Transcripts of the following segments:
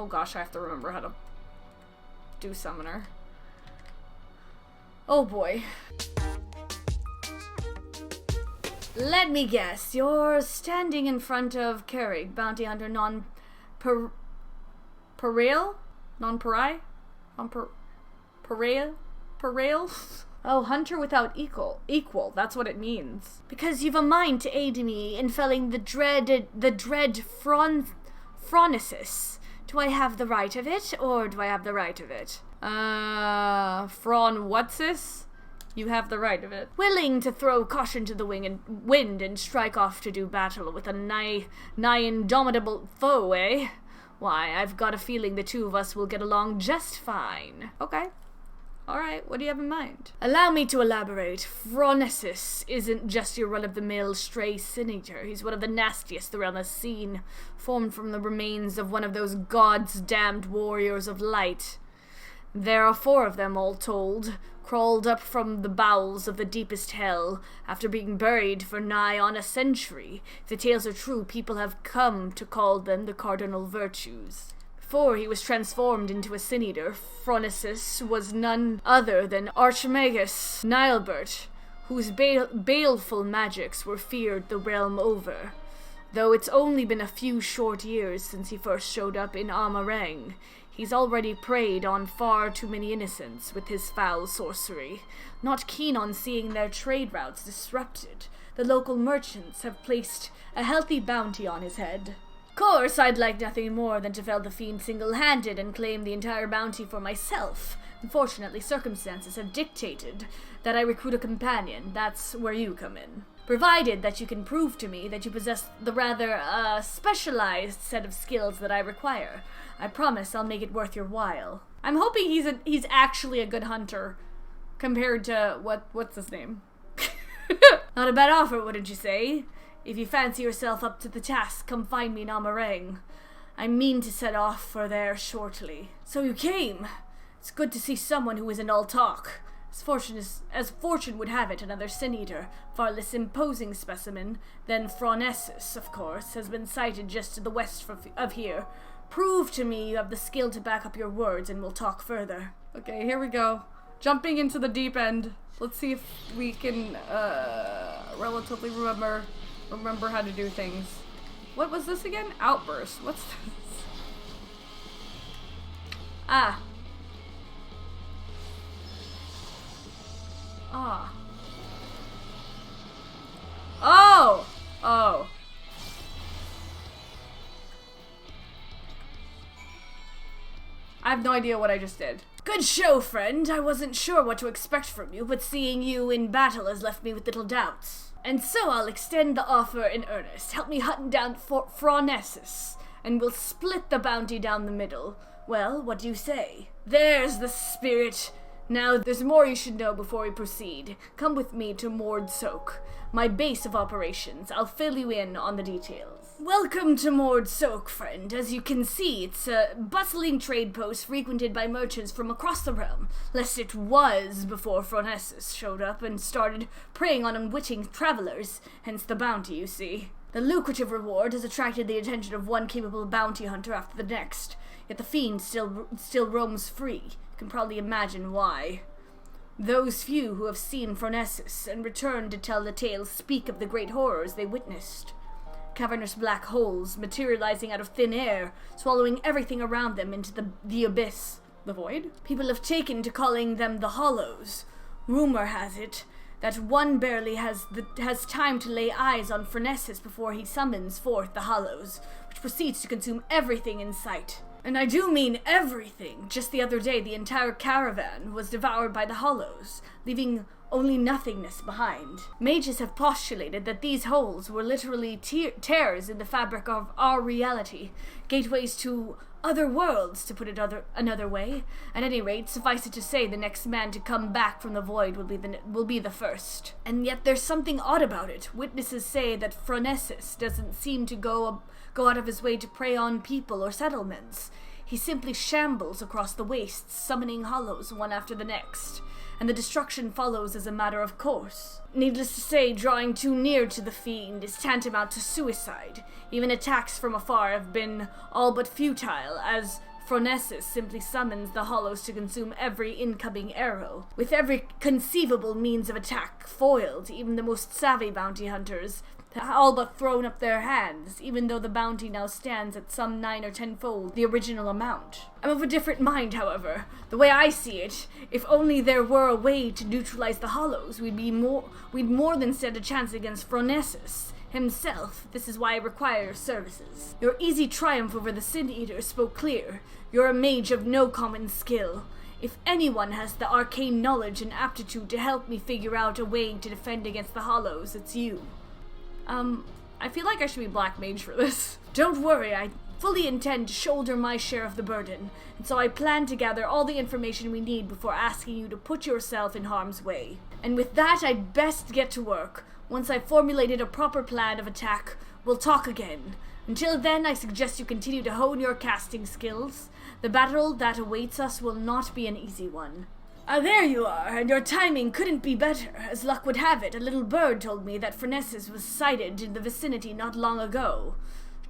Oh gosh, I have to remember how to do summoner. Oh boy. Let me guess, you're standing in front of Carrig, bounty hunter non-Parial? Non-Parai? Parial? Oh, hunter without equal, that's what it means. Because you've a mind to aid me in felling the dread Phronesis. Do I have the right of it, or do I have the right of it? Phron what's this? You have the right of it. Willing to throw caution to the wind and strike off to do battle with a nigh indomitable foe, eh? Why, I've got a feeling the two of us will get along just fine. Okay. Alright, what do you have in mind? Allow me to elaborate. Phronesis isn't just your run-of-the-mill stray sin-eater. He's one of the nastiest around the scene, formed from the remains of one of those gods-damned warriors of light. There are 4 of them, all told, crawled up from the bowels of the deepest hell, after being buried for nigh on a century. If the tales are true, people have come to call them the cardinal virtues. Before he was transformed into a sin-eater, Phronesis was none other than Archimagus Nilebert, whose baleful magics were feared the realm over. Though it's only been a few short years since he first showed up in Amarang, he's already preyed on far too many innocents with his foul sorcery. Not keen on seeing their trade routes disrupted, the local merchants have placed a healthy bounty on his head. Of course, I'd like nothing more than to fell the fiend single-handed and claim the entire bounty for myself. Unfortunately, circumstances have dictated that I recruit a companion. That's where you come in. Provided that you can prove to me that you possess the rather, specialized set of skills that I require, I promise I'll make it worth your while. I'm hoping he's actually a good hunter, compared to, what's his name? Not a bad offer, wouldn't you say? If you fancy yourself up to the task, come find me in Amarang. I mean to set off for there shortly. So you came. It's good to see someone who isn't all talk. As fortune would have it, another sin-eater, far less imposing specimen than Phronesis, of course, has been sighted just to the west of here. Prove to me you have the skill to back up your words, and we'll talk further. Okay, here we go. Jumping into the deep end. Let's see if we can, relatively remember how to do things. What was this again? Outburst. What's this? Ah. Oh! Oh. I have no idea what I just did. Good show, friend. I wasn't sure what to expect from you, but seeing you in battle has left me with little doubts. And so I'll extend the offer in earnest. Help me hunt down Phronesis, and we'll split the bounty down the middle. Well, what do you say? There's the spirit. Now, there's more you should know before we proceed. Come with me to Mord Soak, my base of operations. I'll fill you in on the details. Welcome to Mord Soak, friend. As you can see, it's a bustling trade post frequented by merchants from across the realm, lest it was before Phronesis showed up and started preying on unwitting travelers, hence the bounty, you see. The lucrative reward has attracted the attention of one capable bounty hunter after the next, yet the fiend still roams free. You can probably imagine why. Those few who have seen Phronesis and returned to tell the tale speak of the great horrors they witnessed. Cavernous black holes materializing out of thin air, swallowing everything around them into the abyss. The void? People have taken to calling them the Hollows. Rumor has it that one barely has time to lay eyes on Phronesis before he summons forth the Hollows, which proceeds to consume everything in sight. And I do mean everything. Just the other day, the entire caravan was devoured by the Hollows, leaving only nothingness behind. Mages have postulated that these holes were literally tears in the fabric of our reality, gateways to other worlds, to put it another way. At any rate, suffice it to say, the next man to come back from the void will be the first. And yet there's something odd about it. Witnesses say that Phronesis doesn't seem to go out of his way to prey on people or settlements. He simply shambles across the wastes, summoning hollows one after the next, and the destruction follows as a matter of course. Needless to say, drawing too near to the fiend is tantamount to suicide. Even attacks from afar have been all but futile, as Phronesis simply summons the hollows to consume every incoming arrow. With every conceivable means of attack foiled, even the most savvy bounty hunters all but thrown up their hands, even though the bounty now stands at some 9 or 10-fold the original amount. I'm of a different mind, however. The way I see it, if only there were a way to neutralize the hollows, we'd more than stand a chance against Phronesis himself. This is why I require your services. Your easy triumph over the Sin Eater spoke clear. You're a mage of no common skill. If anyone has the arcane knowledge and aptitude to help me figure out a way to defend against the hollows, it's you. I feel like I should be Black Mage for this. Don't worry, I fully intend to shoulder my share of the burden, and so I plan to gather all the information we need before asking you to put yourself in harm's way. And with that, I'd best get to work. Once I've formulated a proper plan of attack, we'll talk again. Until then, I suggest you continue to hone your casting skills. The battle that awaits us will not be an easy one. There you are, and your timing couldn't be better. As luck would have it, a little bird told me that Phronesis was sighted in the vicinity not long ago.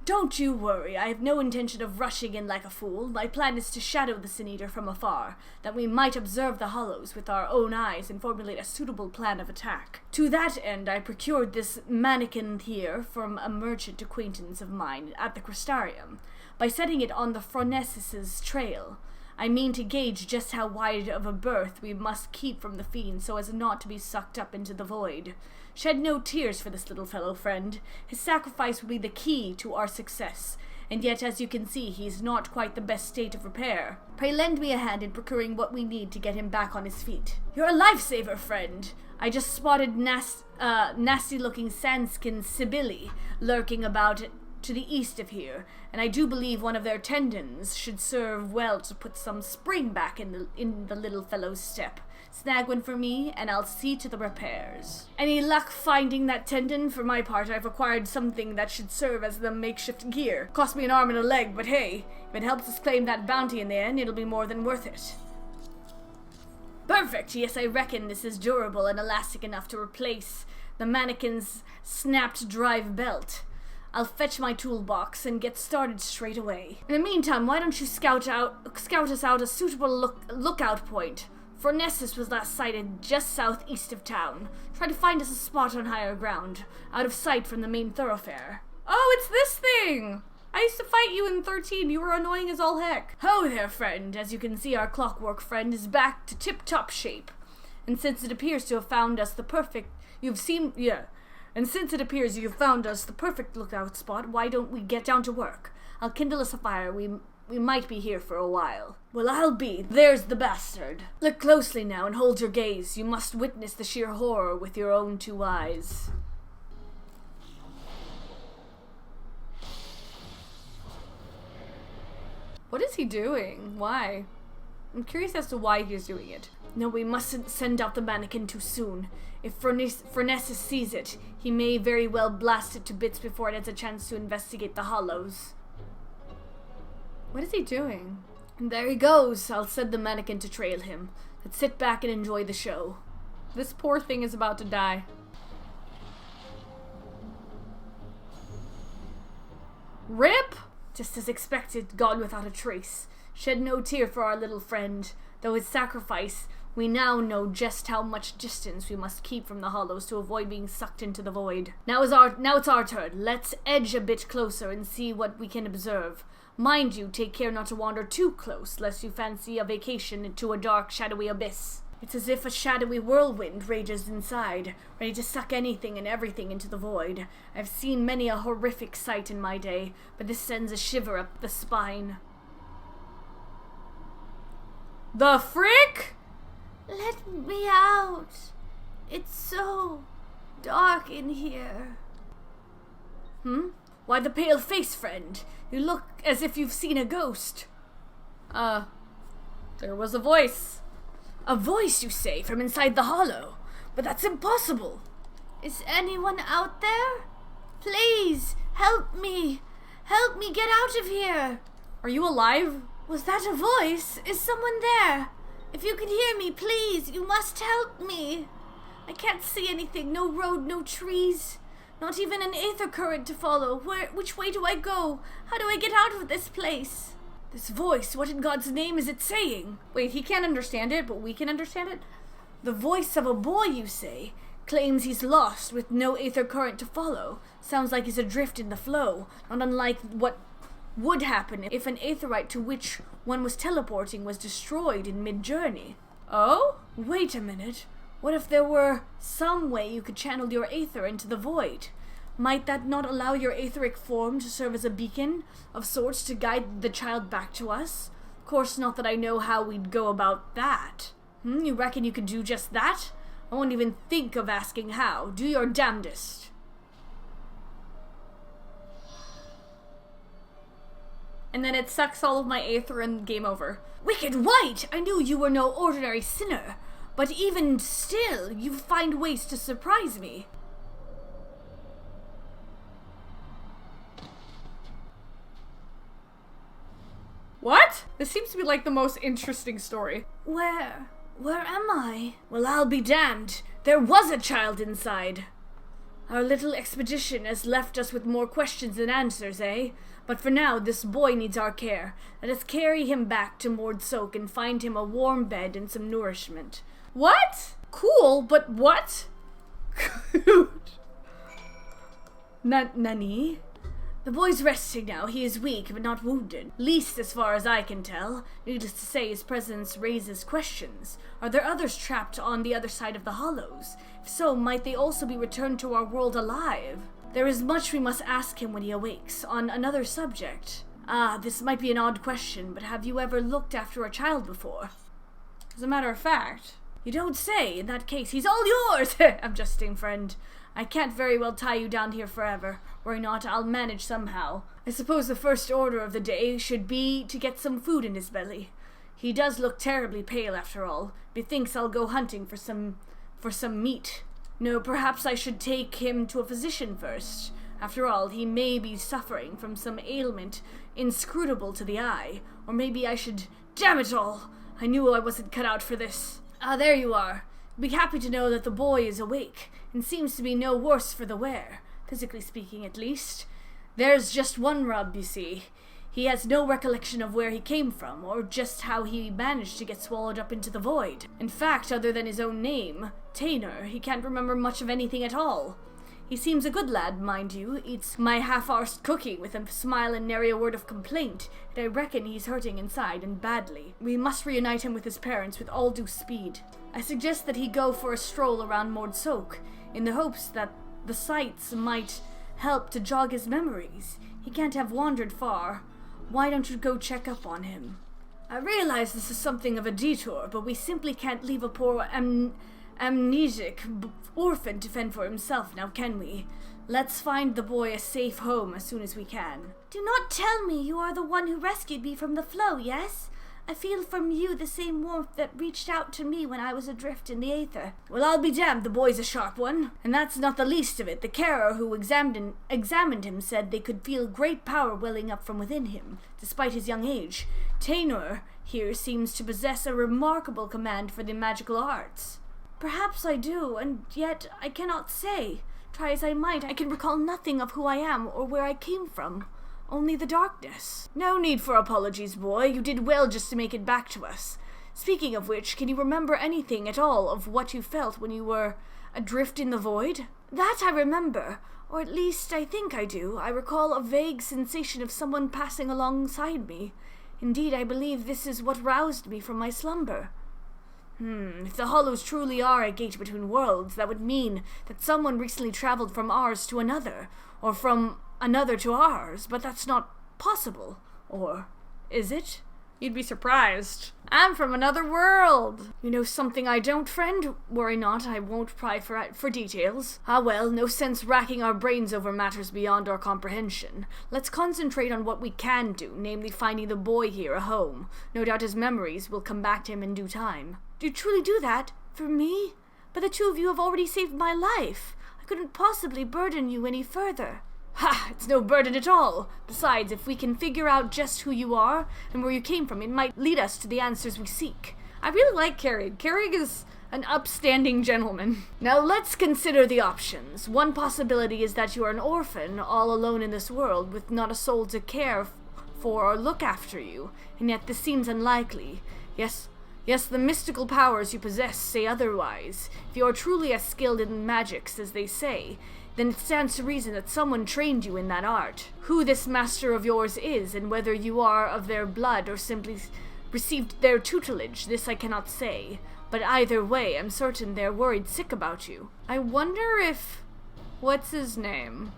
Don't you worry, I have no intention of rushing in like a fool. My plan is to shadow the Sin Eater from afar, that we might observe the hollows with our own eyes and formulate a suitable plan of attack. To that end, I procured this mannequin here from a merchant acquaintance of mine at the Crystarium. By setting it on the Phronesis' trail, I mean to gauge just how wide of a berth we must keep from the fiend so as not to be sucked up into the void. Shed no tears for this little fellow, friend. His sacrifice will be the key to our success, and yet, as you can see, he is not quite the best state of repair. Pray lend me a hand in procuring what we need to get him back on his feet. You're a lifesaver, friend. I just spotted nasty-looking sandskin Sibylle lurking about to the east of here, and I do believe one of their tendons should serve well to put some spring back in the little fellow's step. Snag one for me, and I'll see to the repairs. Any luck finding that tendon? For my part, I've acquired something that should serve as the makeshift gear. Cost me an arm and a leg, but hey, if it helps us claim that bounty in the end, it'll be more than worth it. Perfect! Yes, I reckon this is durable and elastic enough to replace the mannequin's snapped drive belt. I'll fetch my toolbox and get started straight away. In the meantime, why don't you scout us out a suitable lookout point? Phronesis was last sighted just southeast of town. Try to find us a spot on higher ground, out of sight from the main thoroughfare. Oh, it's this thing! I used to fight you in 13. You were annoying as all heck. Ho there, friend. As you can see, our clockwork friend is back to tip-top shape. And since it appears you have found us the perfect lookout spot, why don't we get down to work? I'll kindle us a fire. We might be here for a while. Well, I'll be. There's the bastard. Look closely now and hold your gaze. You must witness the sheer horror with your own 2 eyes. What is he doing? Why? I'm curious as to why he's doing it. No, we mustn't send out the mannequin too soon. If Phronesis sees it, he may very well blast it to bits before it has a chance to investigate the hollows. What is he doing? And there he goes. I'll send the mannequin to trail him. Let's sit back and enjoy the show. This poor thing is about to die. RIP! Just as expected, gone without a trace. Shed no tear for our little friend. Though his sacrifice, we now know just how much distance we must keep from the hollows to avoid being sucked into the void. Now it's our turn. Let's edge a bit closer and see what we can observe. Mind you, take care not to wander too close, lest you fancy a vacation into a dark, shadowy abyss. It's as if a shadowy whirlwind rages inside, ready to suck anything and everything into the void. I've seen many a horrific sight in my day, but this sends a shiver up the spine. The frick? Let me out. It's so dark in here. Why the pale face, friend? You look as if you've seen a ghost. There was a voice. A voice, you say, from inside the hollow? But that's impossible. Is anyone out there? Please, help me. Help me get out of here. Are you alive? Was that a voice? Is someone there? If you can hear me, please, you must help me. I can't see anything. No road, no trees. Not even an aether current to follow. Which way do I go? How do I get out of this place? This voice, what in God's name is it saying? Wait, he can't understand it, but we can understand it? The voice of a boy, you say? Claims he's lost with no aether current to follow. Sounds like he's adrift in the flow, not unlike what would happen if an aetherite to which one was teleporting was destroyed in mid-journey. Oh? Wait a minute. What if there were some way you could channel your aether into the void? Might that not allow your aetheric form to serve as a beacon of sorts to guide the child back to us? Of course, not that I know how we'd go about that. You reckon you could do just that? I won't even think of asking how. Do your damnedest. And then it sucks all of my aether and game over. Wicked White! I knew you were no ordinary sinner, but even still, you find ways to surprise me. What? This seems to be like the most interesting story. Where am I? Well, I'll be damned. There was a child inside. Our little expedition has left us with more questions than answers, eh? But for now, this boy needs our care. Let us carry him back to Mordsoak and find him a warm bed and some nourishment. What? Cool, but what? Nani? The boy's resting now. He is weak, but not wounded. Least as far as I can tell. Needless to say, his presence raises questions. Are there others trapped on the other side of the hollows? If so, might they also be returned to our world alive? There is much we must ask him when he awakes, on another subject. This might be an odd question, but have you ever looked after a child before? As a matter of fact. You don't say. In that case, he's all yours! I'm jesting, friend. I can't very well tie you down here forever. Worry not, I'll manage somehow. I suppose the first order of the day should be to get some food in his belly. He does look terribly pale after all. Methinks I'll go hunting for some meat. No, perhaps I should take him to a physician first. After all, he may be suffering from some ailment inscrutable to the eye. Or maybe I should... Damn it all! I knew I wasn't cut out for this. There you are. Be happy to know that the boy is awake, and seems to be no worse for the wear, physically speaking at least. There's just one rub, you see. He has no recollection of where he came from, or just how he managed to get swallowed up into the void. In fact, other than his own name, Taynor, he can't remember much of anything at all. He seems a good lad, mind you, eats my half-arsed cooking with a smile and nary a word of complaint, and I reckon he's hurting inside, and badly. We must reunite him with his parents with all due speed. I suggest that he go for a stroll around Mordsoak, in the hopes that the sights might help to jog his memories. He can't have wandered far. Why don't you go check up on him? I realize this is something of a detour, but we simply can't leave a poor amnesic orphan to fend for himself, now can we? Let's find the boy a safe home as soon as we can. Do not tell me you are the one who rescued me from the flow, yes? I feel from you the same warmth that reached out to me when I was adrift in the aether. Well, I'll be damned, the boy's a sharp one. And that's not the least of it. The carer who examined him said they could feel great power welling up from within him, despite his young age. Taynor here seems to possess a remarkable command for the magical arts. Perhaps I do, and yet I cannot say. Try as I might, I can recall nothing of who I am or where I came from. Only the darkness. No need for apologies, boy. You did well just to make it back to us. Speaking of which, can you remember anything at all of what you felt when you were adrift in the void? That I remember, or at least I think I do. I recall a vague sensation of someone passing alongside me. Indeed, I believe this is what roused me from my slumber. If the hollows truly are a gate between worlds, that would mean that someone recently traveled from ours to another, or from another to ours, but that's not possible. Or is it? You'd be surprised. I'm from another world. You know something I don't, friend? Worry not, I won't pry for details. Well, no sense racking our brains over matters beyond our comprehension. Let's concentrate on what we can do, namely finding the boy here a home. No doubt his memories will come back to him in due time. Do you truly do that? For me? But the two of you have already saved my life. I couldn't possibly burden you any further. Ha! It's no burden at all. Besides, if we can figure out just who you are and where you came from, it might lead us to the answers we seek. I really like Carrig. Carrig is an upstanding gentleman. Now let's consider the options. One possibility is that you are an orphan, all alone in this world, with not a soul to care for or look after you, and yet this seems unlikely. Yes, the mystical powers you possess say otherwise. If you are truly as skilled in magics as they say, then it stands to reason that someone trained you in that art. Who this master of yours is, and whether you are of their blood or simply received their tutelage, this I cannot say. But either way, I'm certain they're worried sick about you. I wonder if... what's his name?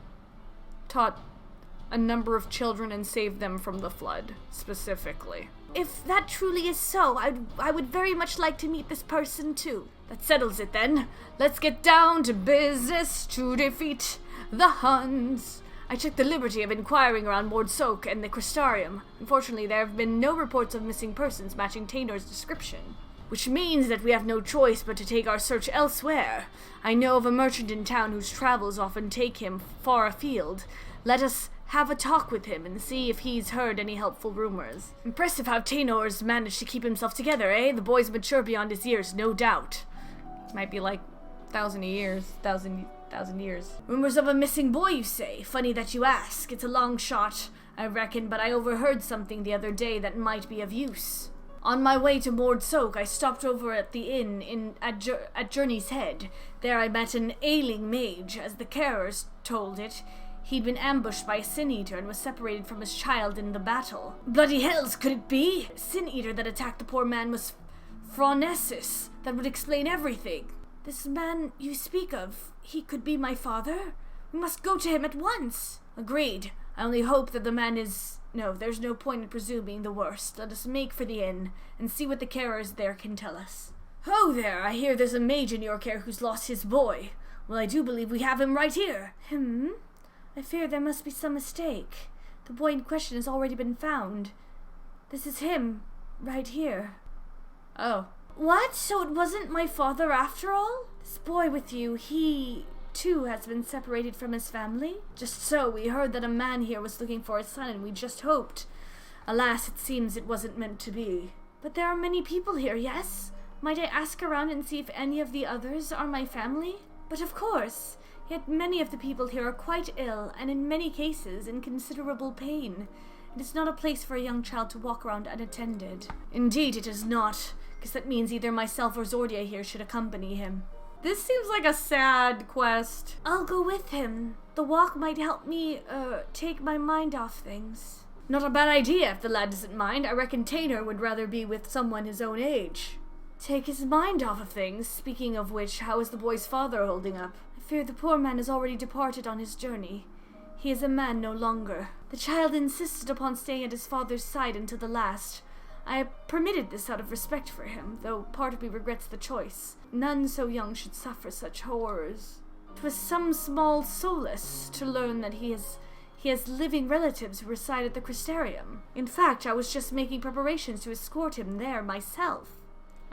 Taught a number of children and saved them from the flood, specifically. If that truly is so, I would very much like to meet this person too. That settles it then. Let's get down to business to defeat the Huns. I took the liberty of inquiring around Mord Soak and the Crystarium. Unfortunately, there have been no reports of missing persons matching Tainor's description, which means that we have no choice but to take our search elsewhere. I know of a merchant in town whose travels often take him far afield. Let us have a talk with him and see if he's heard any helpful rumors. Impressive how Tainor's managed to keep himself together, eh? The boy's mature beyond his years, no doubt. Might be like 1,000 years. Rumors of a missing boy, you say? Funny that you ask. It's a long shot, I reckon, but I overheard something the other day that might be of use. On my way to Mord Soak, I stopped over at the inn at Journey's Head. There I met an ailing mage. As the carers told it, he'd been ambushed by a sin-eater and was separated from his child in the battle. Bloody hells, could it be? Sin-eater that attacked the poor man was Phronesis. That would explain everything. This man you speak of, he could be my father? We must go to him at once. Agreed. I only hope that the man is... No, there's no point in presuming the worst. Let us make for the inn and see what the carers there can tell us. Ho there, I hear there's a mage in your care who's lost his boy. Well, I do believe we have him right here. I fear there must be some mistake. The boy in question has already been found. This is him, right here. Oh. What? So it wasn't my father after all? This boy with you, he too has been separated from his family? Just so. We heard that a man here was looking for his son, and we just hoped. Alas, it seems it wasn't meant to be. But there are many people here, yes? Might I ask around and see if any of the others are my family? But of course. Yet many of the people here are quite ill, and in many cases in considerable pain. It is not a place for a young child to walk around unattended. Indeed it is not, because that means either myself or Zordia here should accompany him. This seems like a sad quest. I'll go with him. The walk might help me, take my mind off things. Not a bad idea if the lad doesn't mind. I reckon Tainor would rather be with someone his own age. Take his mind off of things. Speaking of which, how is the boy's father holding up? I fear the poor man has already departed on his journey. He is a man no longer. The child insisted upon staying at his father's side until the last. I permitted this out of respect for him, though part of me regrets the choice. None so young should suffer such horrors. It was some small solace to learn that he has living relatives who reside at the Crystarium. In fact, I was just making preparations to escort him there myself.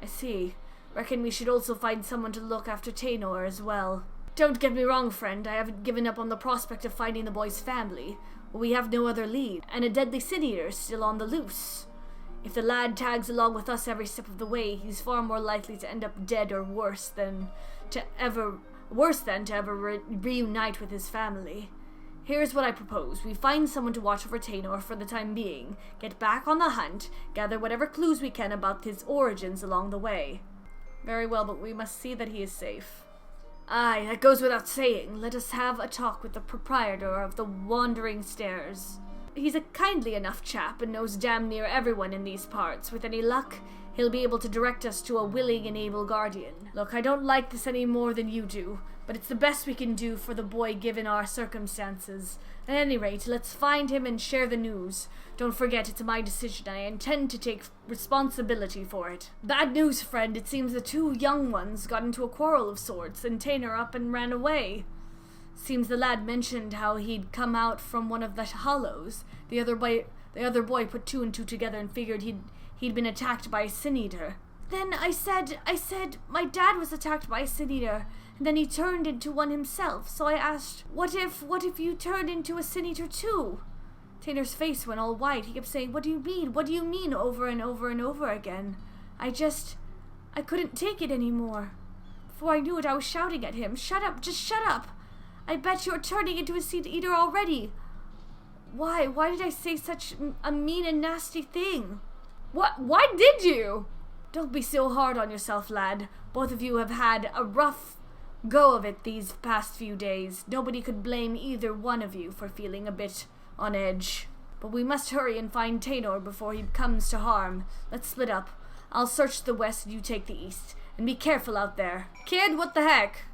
I see. Reckon we should also find someone to look after Tainor as well. Don't get me wrong, friend. I haven't given up on the prospect of finding the boy's family. We have no other lead, and a deadly sin-eater still on the loose. If the lad tags along with us every step of the way, he's far more likely to end up dead or worse than to ever reunite with his family. Here's what I propose. We find someone to watch over Tainor for the time being, get back on the hunt, gather whatever clues we can about his origins along the way. Very well, but we must see that he is safe. Aye, that goes without saying. Let us have a talk with the proprietor of the Wandering Stairs. He's a kindly enough chap and knows damn near everyone in these parts. With any luck, he'll be able to direct us to a willing and able guardian. Look, I don't like this any more than you do, but it's the best we can do for the boy given our circumstances. At any rate, let's find him and share the news. Don't forget, it's my decision. I intend to take responsibility for it. Bad news, friend. It seems the two young ones got into a quarrel of sorts, and Tainor up and ran away. Seems the lad mentioned how he'd come out from one of the hollows. The other boy put two and two together and figured he'd been attacked by a sin-eater. Then I said, my dad was attacked by a sin-eater, and then he turned into one himself. So I asked, what if you turned into a sin-eater too? Tainor's face went all white. He kept saying, "What do you mean? What do you mean?" over and over and over again. I couldn't take it anymore. Before I knew it, I was shouting at him, "Shut up, just shut up! I bet you're turning into a sin-eater already." Why? Why did I say such a mean and nasty thing? What? Why did you? Don't be so hard on yourself, lad. Both of you have had a rough go of it these past few days. Nobody could blame either one of you for feeling a bit on edge. But we must hurry and find Taynor before he comes to harm. Let's split up. I'll search the west and you take the east. And be careful out there. Kid, what the heck?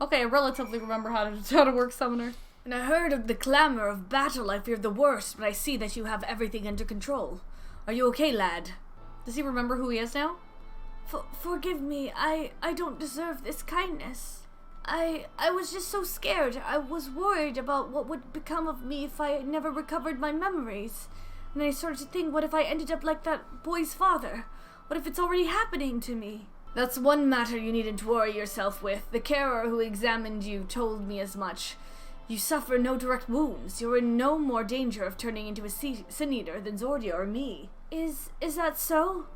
Okay, I relatively remember how to work Summoner. And I heard of the clamor of battle. I feared the worst, but I see that you have everything under control. Are you okay, lad? Does he remember who he is now? Forgive me. I don't deserve this kindness. I was just so scared. I was worried about what would become of me if I never recovered my memories. And I started to think, what if I ended up like that boy's father? What if it's already happening to me? That's one matter you needn't worry yourself with. The carer who examined you told me as much. You suffer no direct wounds. You're in no more danger of turning into a sin eater than Zordia or me. Is that so?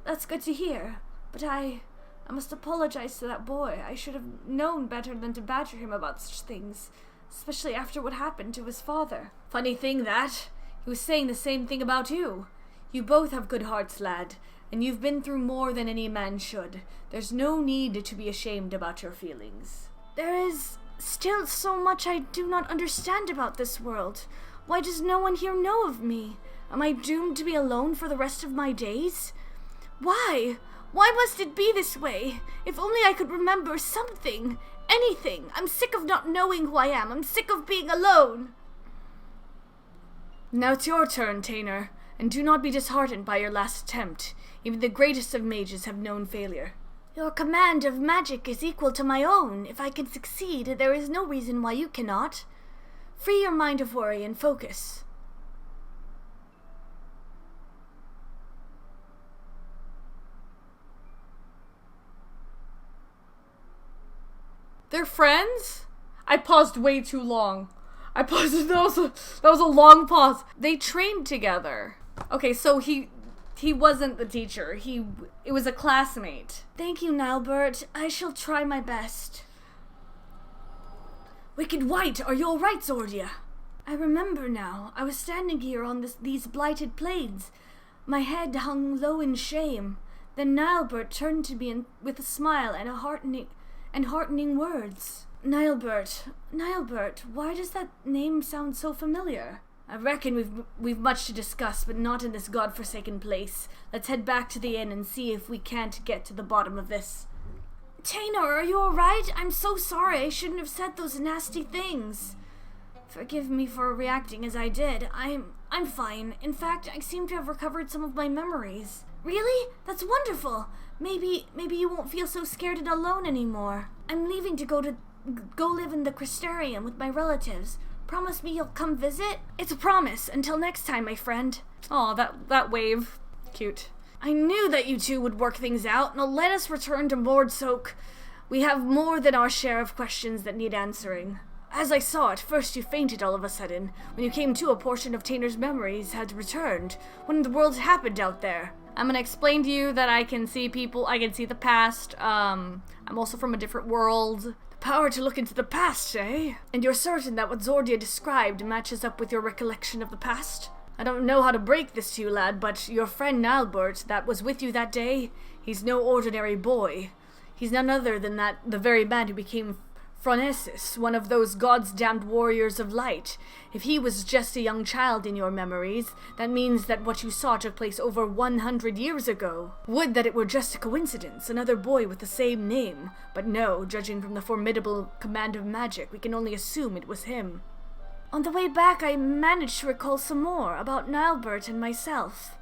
That's good to hear. But I must apologize to that boy. I should have known better than to badger him about such things, especially after what happened to his father. Funny thing that. He was saying the same thing about you. You both have good hearts, lad, and you've been through more than any man should. There's no need to be ashamed about your feelings. There is still so much I do not understand about this world. Why does no one here know of me? Am I doomed to be alone for the rest of my days? Why? Why must it be this way? If only I could remember something. Anything. I'm sick of not knowing who I am. I'm sick of being alone. Now it's your turn, Taynor, and do not be disheartened by your last attempt. Even the greatest of mages have known failure. Your command of magic is equal to my own. If I can succeed, there is no reason why you cannot. Free your mind of worry and focus. They're friends? I paused way too long. That was a long pause. They trained together. Okay, so he wasn't the teacher. It was a classmate. Thank you, Nilebert. I shall try my best. Wicked White, are you all right, Zordia? I remember now. I was standing here on these blighted plains. My head hung low in shame. Then Nilebert turned to me with a smile and heartening words. Nilebert, why does that name sound so familiar? I reckon we've much to discuss, but not in this godforsaken place. Let's head back to the inn and see if we can't get to the bottom of this. Taynor, are you alright? I'm so sorry. I shouldn't have said those nasty things. Forgive me for reacting as I did. I'm fine. In fact, I seem to have recovered some of my memories. Really? That's wonderful. Maybe you won't feel so scared and alone anymore. I'm leaving to go live in the Crystarium with my relatives. Promise me you'll come visit? It's a promise. Until next time, my friend. Aw, that wave. Cute. I knew that you two would work things out. Now let us return to Mordsoak. We have more than our share of questions that need answering. As I saw at first, you fainted all of a sudden. When you came to, a portion of Taynor's memories had returned. What in the world happened out there? I'm gonna explain to you that I can see people, I can see the past. I'm also from a different world. Power to look into the past, eh? And you're certain that what Zordia described matches up with your recollection of the past? I don't know how to break this to you, lad, but your friend Nilebert that was with you that day, he's no ordinary boy. He's none other than the very man who became Phronesis, one of those gods damned warriors of light. If he was just a young child in your memories, that means that what you saw took place over 100 years ago. Would that it were just a coincidence, another boy with the same name. But no, judging from the formidable command of magic, we can only assume it was him. On the way back, I managed to recall some more about Nilebert and myself.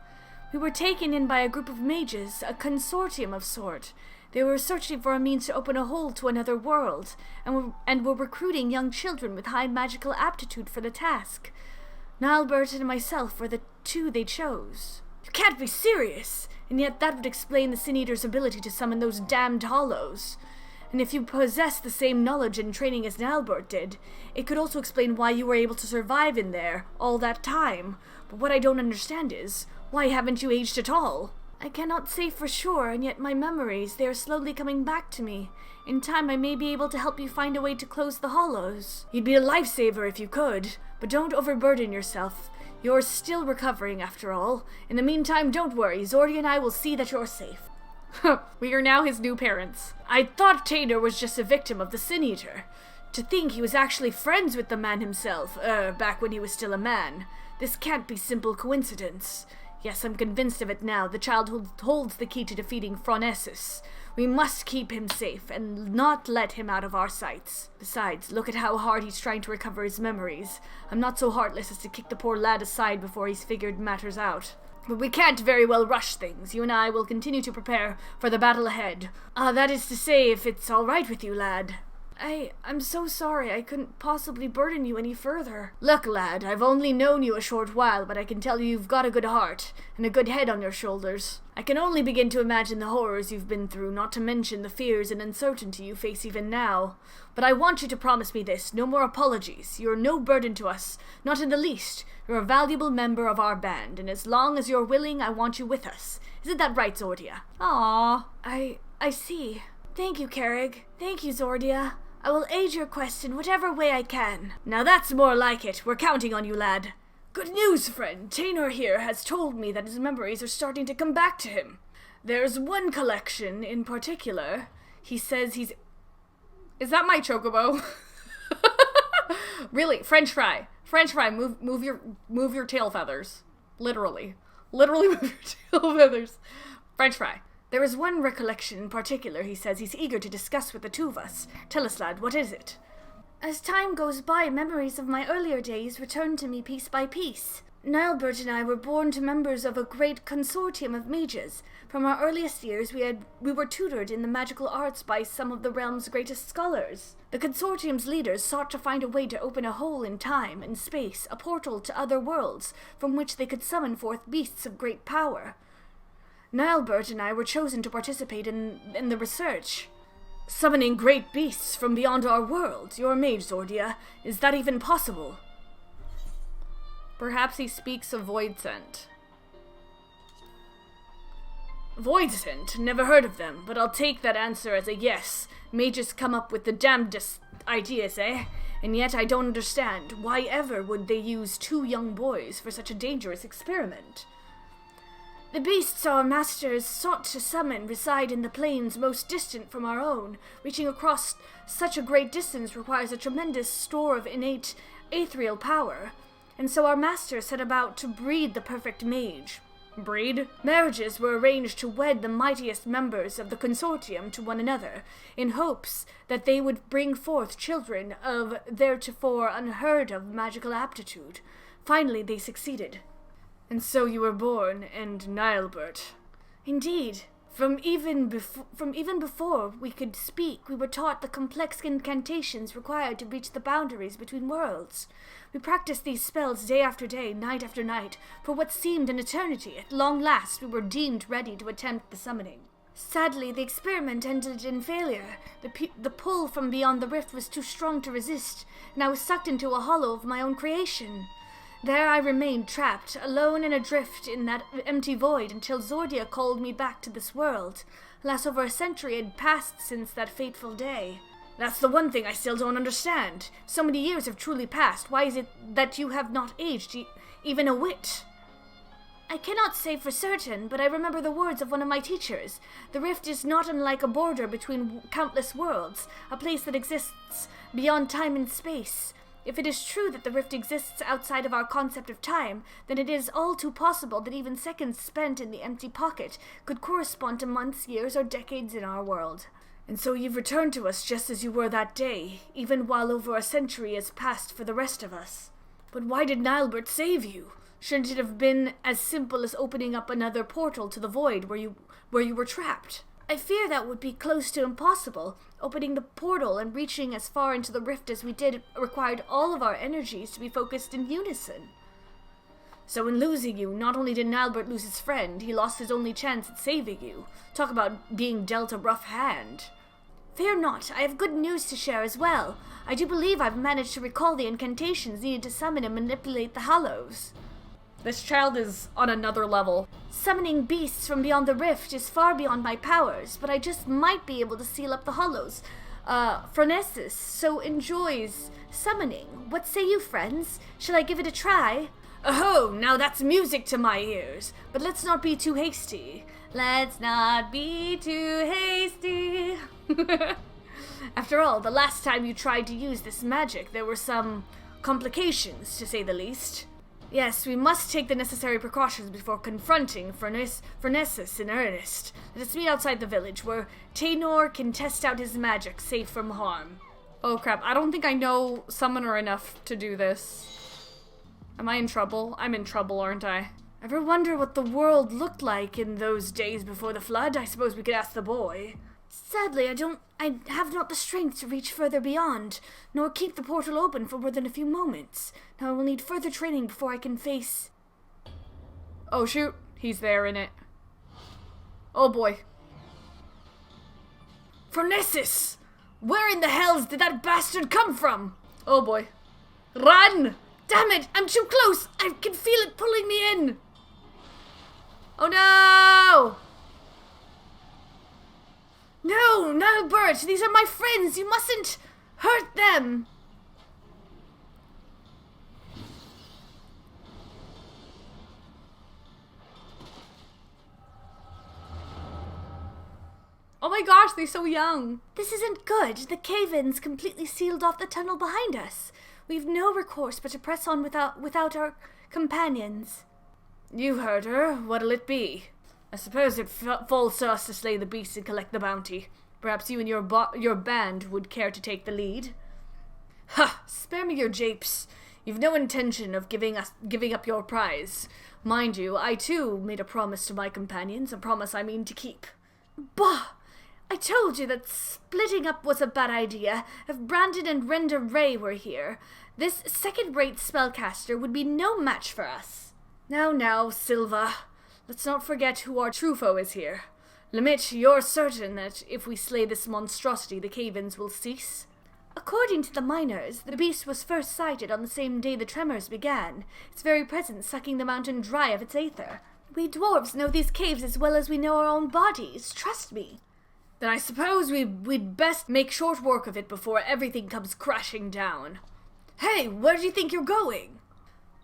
We were taken in by a group of mages, a consortium of sort. They were searching for a means to open a hole to another world, and were recruiting young children with high magical aptitude for the task. Nilebert and myself were the two they chose. You can't be serious! And yet that would explain the Sin Eater's ability to summon those damned hollows. And if you possess the same knowledge and training as Nalbert did, it could also explain why you were able to survive in there all that time. But what I don't understand is, why haven't you aged at all? I cannot say for sure, and yet my memories, they are slowly coming back to me. In time, I may be able to help you find a way to close the hollows. You'd be a lifesaver if you could, but don't overburden yourself. You're still recovering, after all. In the meantime, don't worry. Zordy and I will see that you're safe. We are now his new parents. I thought Tainer was just a victim of the Sin Eater. To think he was actually friends with the man himself, back when he was still a man. This can't be simple coincidence. Yes, I'm convinced of it now. The child who holds the key to defeating Phronesis. We must keep him safe and not let him out of our sights. Besides, look at how hard he's trying to recover his memories. I'm not so heartless as to kick the poor lad aside before he's figured matters out. But we can't very well rush things. You and I will continue to prepare for the battle ahead. That is to say, if it's all right with you, lad. I'm so sorry. I couldn't possibly burden you any further. Look, lad, I've only known you a short while, but I can tell you've got a good heart and a good head on your shoulders. I can only begin to imagine the horrors you've been through, not to mention the fears and uncertainty you face even now. But I want you to promise me this. No more apologies. You're no burden to us. Not in the least. You're a valuable member of our band, and as long as you're willing, I want you with us. Isn't that right, Zordia? Aww. I see. Thank you, Carrig. Thank you, Zordia. I will aid your quest in whatever way I can. Now that's more like it. We're counting on you, lad. Good news, friend. Tainer here has told me that his memories are starting to come back to him. There's one collection in particular. He says he's... Is that my chocobo? Really, French fry. French fry, move your tail feathers. Literally move your tail feathers. French fry. There is one recollection in particular he says he's eager to discuss with the two of us. Tell us, lad, what is it? As time goes by, memories of my earlier days return to me piece by piece. Nilebert and I were born to members of a great consortium of mages. From our earliest years, we were tutored in the magical arts by some of the realm's greatest scholars. The consortium's leaders sought to find a way to open a hole in time and space, a portal to other worlds, from which they could summon forth beasts of great power. Nilebert and I were chosen to participate in the research. Summoning great beasts from beyond our world. You're a mage, Zordia. Is that even possible? Perhaps he speaks of Voidsent. Voidsent? Never heard of them, but I'll take that answer as a yes. Mages come up with the damnedest ideas, eh? And yet I don't understand. Why ever would they use 2 young boys for such a dangerous experiment? The beasts our masters sought to summon reside in the planes most distant from our own. Reaching across such a great distance requires a tremendous store of innate ethereal power. And so our masters set about to breed the perfect mage. Breed? Marriages were arranged to wed the mightiest members of the consortium to one another, in hopes that they would bring forth children of theretofore unheard of magical aptitude. Finally, they succeeded. And so you were born, and Nilebert. Indeed. From even before we could speak, we were taught the complex incantations required to reach the boundaries between worlds. We practiced these spells day after day, night after night, for what seemed an eternity. At long last, we were deemed ready to attempt the summoning. Sadly, the experiment ended in failure. The pull from beyond the rift was too strong to resist, and I was sucked into a hollow of my own creation. There I remained trapped, alone and adrift in that empty void until Zordia called me back to this world. Alas, over a century had passed since that fateful day. That's the one thing I still don't understand. So many years have truly passed. Why is it that you have not aged even a whit? I cannot say for certain, but I remember the words of one of my teachers. The rift is not unlike a border between countless worlds, a place that exists beyond time and space. If it is true that the rift exists outside of our concept of time, then it is all too possible that even seconds spent in the empty pocket could correspond to months, years, or decades in our world. And so you've returned to us just as you were that day, even while over a century has passed for the rest of us. But why did Nilebert save you? Shouldn't it have been as simple as opening up another portal to the void where you were trapped? I fear that would be close to impossible. Opening the portal and reaching as far into the rift as we did required all of our energies to be focused in unison. So in losing you, not only did Nilebert lose his friend, he lost his only chance at saving you. Talk about being dealt a rough hand. Fear not, I have good news to share as well. I do believe I've managed to recall the incantations needed to summon and manipulate the Hollows. This child is on another level. Summoning beasts from beyond the rift is far beyond my powers, but I just might be able to seal up the Hollows. Phronesis so enjoys summoning. What say you, friends? Shall I give it a try? Oh, now that's music to my ears. But let's not be too hasty. Let's not be too hasty. After all, the last time you tried to use this magic, there were some complications, to say the least. Yes, we must take the necessary precautions before confronting Phronesis in earnest. Let us meet outside the village, where Taynor can test out his magic, safe from harm. Oh crap, I don't think I know Summoner enough to do this. Am I in trouble? I'm in trouble, aren't I? Ever wonder what the world looked like in those days before the flood? I suppose we could ask the boy. Sadly, I have not the strength to reach further beyond, nor keep the portal open for more than a few moments. Now I will need further training before I can face... Oh shoot, he's there in it. Oh boy. Phronesis! Where in the hells did that bastard come from? Oh boy. Run! Damn it, I'm too close! I can feel it pulling me in! Oh no! No, Nilbert, these are my friends. You mustn't hurt them. Oh my gosh, they're so young. This isn't good. The cave-ins completely sealed off the tunnel behind us. We've no recourse but to press on without our companions. You heard her. What'll it be? I suppose it falls to us to slay the beast and collect the bounty. Perhaps you and your band would care to take the lead? Ha! Spare me your japes. You've no intention of giving up your prize. Mind you, I too made a promise to my companions, a promise I mean to keep. Bah! I told you that splitting up was a bad idea. If Brandon and Renda Ray were here, this second-rate spellcaster would be no match for us. Now, Silva. Let's not forget who our true foe is here. Limit, you're certain that if we slay this monstrosity, the cave-ins will cease? According to the miners, the beast was first sighted on the same day the tremors began, its very presence sucking the mountain dry of its aether. We dwarves know these caves as well as we know our own bodies, trust me. Then I suppose we'd best make short work of it before everything comes crashing down. Hey, where do you think you're going?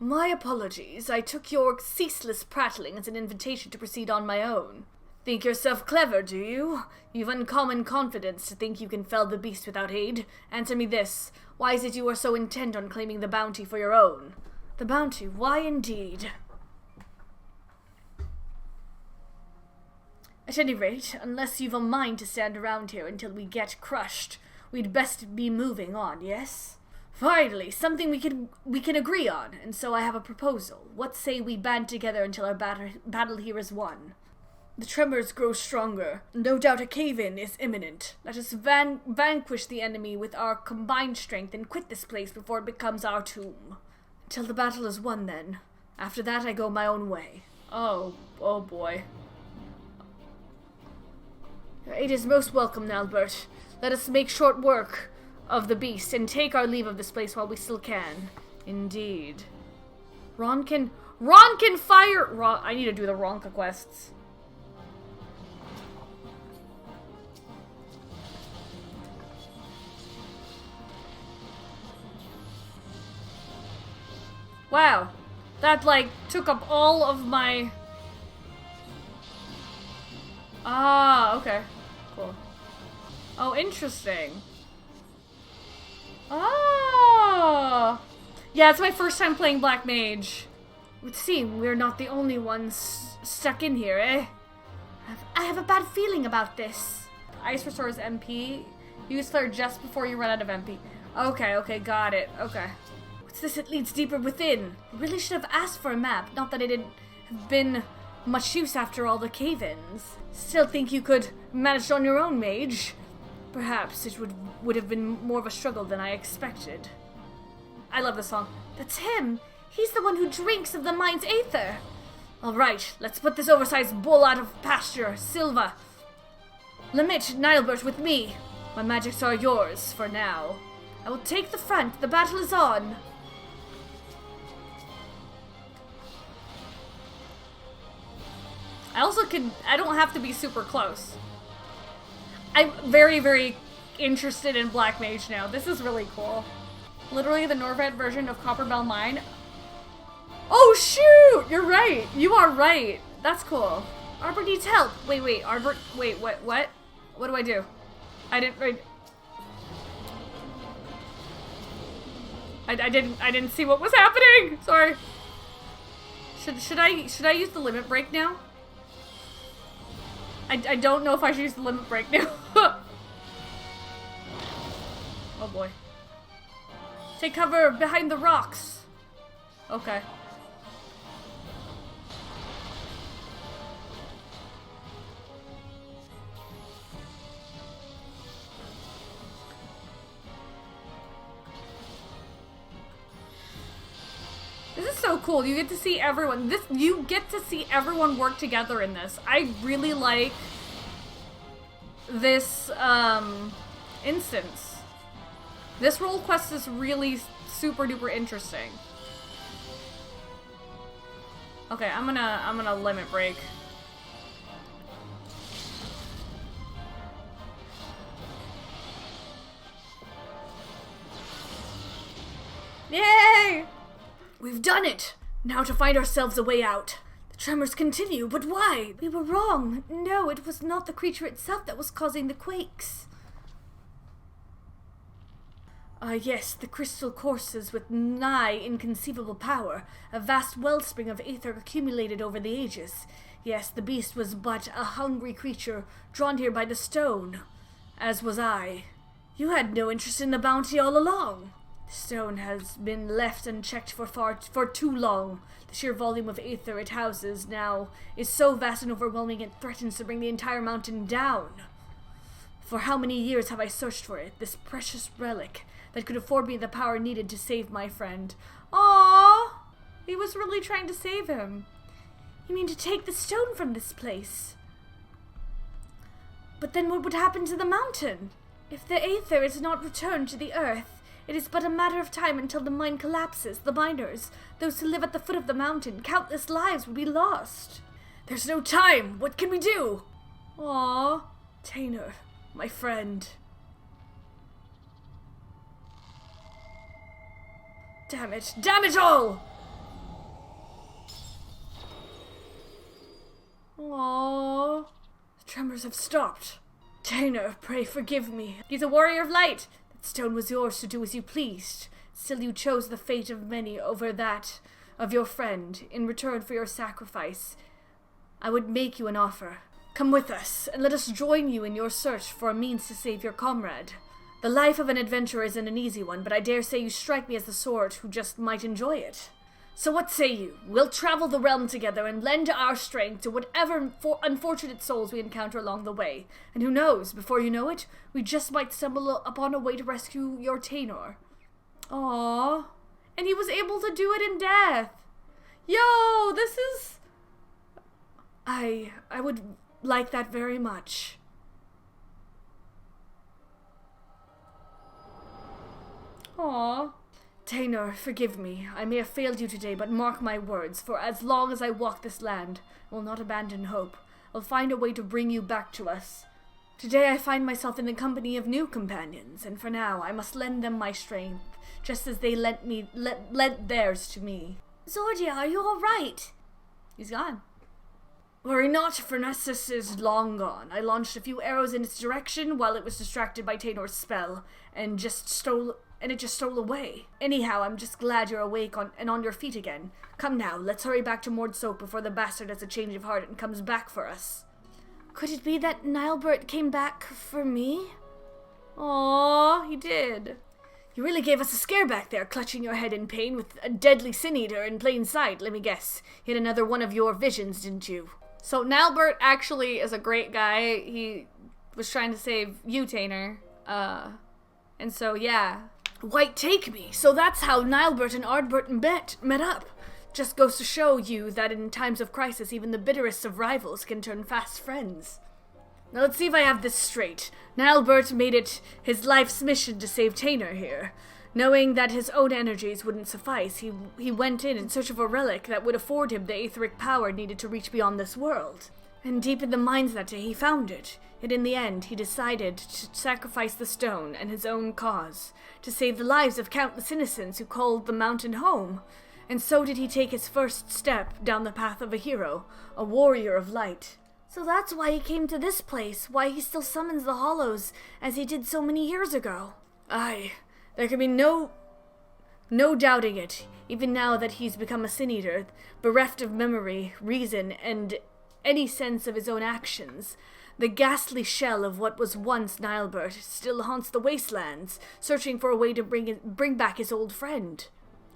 My apologies, I took your ceaseless prattling as an invitation to proceed on my own. Think yourself clever, do you? You've uncommon confidence to think you can fell the beast without aid. Answer me this, why is it you are so intent on claiming the bounty for your own? The bounty, why indeed? At any rate, unless you've a mind to stand around here until we get crushed, we'd best be moving on, yes? Finally, something we can agree on, and so I have a proposal. What say we band together until our battle here is won? The tremors grow stronger. No doubt a cave-in is imminent. Let us vanquish the enemy with our combined strength and quit this place before it becomes our tomb. Until the battle is won, then. After that, I go my own way. Oh boy. Your aid is most welcome, Albert. Let us make short work of the beast and take our leave of this place while we still can. Indeed. Ron can fire. I need to do the Ronka quests. Wow, that took up all of my... Ah, okay, cool. Oh, interesting. Oh! Yeah, it's my first time playing Black Mage. It would seem we're not the only ones stuck in here, eh? I have a bad feeling about this. Ice restores MP. Use Flare just before you run out of MP. Okay, got it. Okay. What's this? It leads deeper within. I really should have asked for a map. Not that it had been much use after all the cave-ins. Still think you could manage on your own, mage? Perhaps it would have been more of a struggle than I expected. I love this song. That's him. He's the one who drinks of the mine's aether. All right, let's put this oversized bull out of pasture. Silva. Limit Nilebert with me. My magics are yours for now. I will take the front. The battle is on. I don't have to be super close. I'm very, very interested in Black Mage now. This is really cool. Literally the Norvet version of Copperbell Mine. Oh shoot! You're right. You are right. That's cool. Arbor needs help. Wait, Arbor, wait, what? What do I do? I didn't see what was happening. Sorry. Should I use the limit break now? I don't know if I should use the limit break now. Oh boy. Take cover behind the rocks. Okay. This is so cool. You get to see everyone. You get to see everyone work together in this. I really like this instance. This role quest is really super duper interesting. Okay, I'm gonna limit break. Yay! We've done it! Now to find ourselves a way out. The tremors continue, but why? We were wrong. No, it was not the creature itself that was causing the quakes. Yes, the crystal courses with nigh inconceivable power, a vast wellspring of aether accumulated over the ages. Yes, the beast was but a hungry creature, drawn here by the stone, as was I. You had no interest in the bounty all along. The stone has been left unchecked for too long. The sheer volume of aether it houses now is so vast and overwhelming it threatens to bring the entire mountain down. For how many years have I searched for it, this precious relic that could afford me the power needed to save my friend. Aww! He was really trying to save him. You mean to take the stone from this place? But then what would happen to the mountain? If the aether is not returned to the earth, it is but a matter of time until the mine collapses. The miners, those who live at the foot of the mountain, countless lives will be lost. There's no time. What can we do? Aww. Tainer, my friend. Damn it. Damn it all! Aww. The tremors have stopped. Tainer, pray forgive me. He's a warrior of light. That stone was yours to do as you pleased. Still you chose the fate of many over that of your friend. In return for your sacrifice, I would make you an offer. Come with us, and let us join you in your search for a means to save your comrade. The life of an adventurer isn't an easy one, but I dare say you strike me as the sort who just might enjoy it. So what say you? We'll travel the realm together and lend our strength to whatever unfortunate souls we encounter along the way. And who knows, before you know it, we just might stumble upon a way to rescue your Tainor. Aww. And he was able to do it in death. Yo, this is... I would like that very much. Aww. Tainor, forgive me. I may have failed you today, but mark my words, for as long as I walk this land, I will not abandon hope. I'll find a way to bring you back to us. Today I find myself in the company of new companions, and for now I must lend them my strength, just as they lent theirs to me. Zordia, are you alright? He's gone. Worry not, for Nessus is long gone. I launched a few arrows in its direction while it was distracted by Tainor's spell, and it just stole away. Anyhow, I'm just glad you're awake and on your feet again. Come now, let's hurry back to Mordsoak before the bastard has a change of heart and comes back for us. Could it be that Nilebert came back for me? Aww, he did. You really gave us a scare back there, clutching your head in pain with a deadly sin-eater in plain sight, let me guess. You had another one of your visions, didn't you? So Nilebert actually is a great guy. He was trying to save you, Tainer. And so, yeah. White take me. So that's how Nilebert and Ardbert met up. Just goes to show you that in times of crisis, even the bitterest of rivals can turn fast friends. Now let's see if I have this straight. Nilbert made it his life's mission to save Tainer here. Knowing that his own energies wouldn't suffice, he went in search of a relic that would afford him the aetheric power needed to reach beyond this world. And deep in the mines that day, he found it. Yet in the end, he decided to sacrifice the stone and his own cause, to save the lives of countless innocents who called the mountain home. And so did he take his first step down the path of a hero, a warrior of light. So that's why he came to this place, why he still summons the Hollows, as he did so many years ago. Aye, there can be no doubting it, even now that he's become a Sin Eater, bereft of memory, reason, and any sense of his own actions. The ghastly shell of what was once Nilbert still haunts the wastelands, searching for a way to bring back his old friend.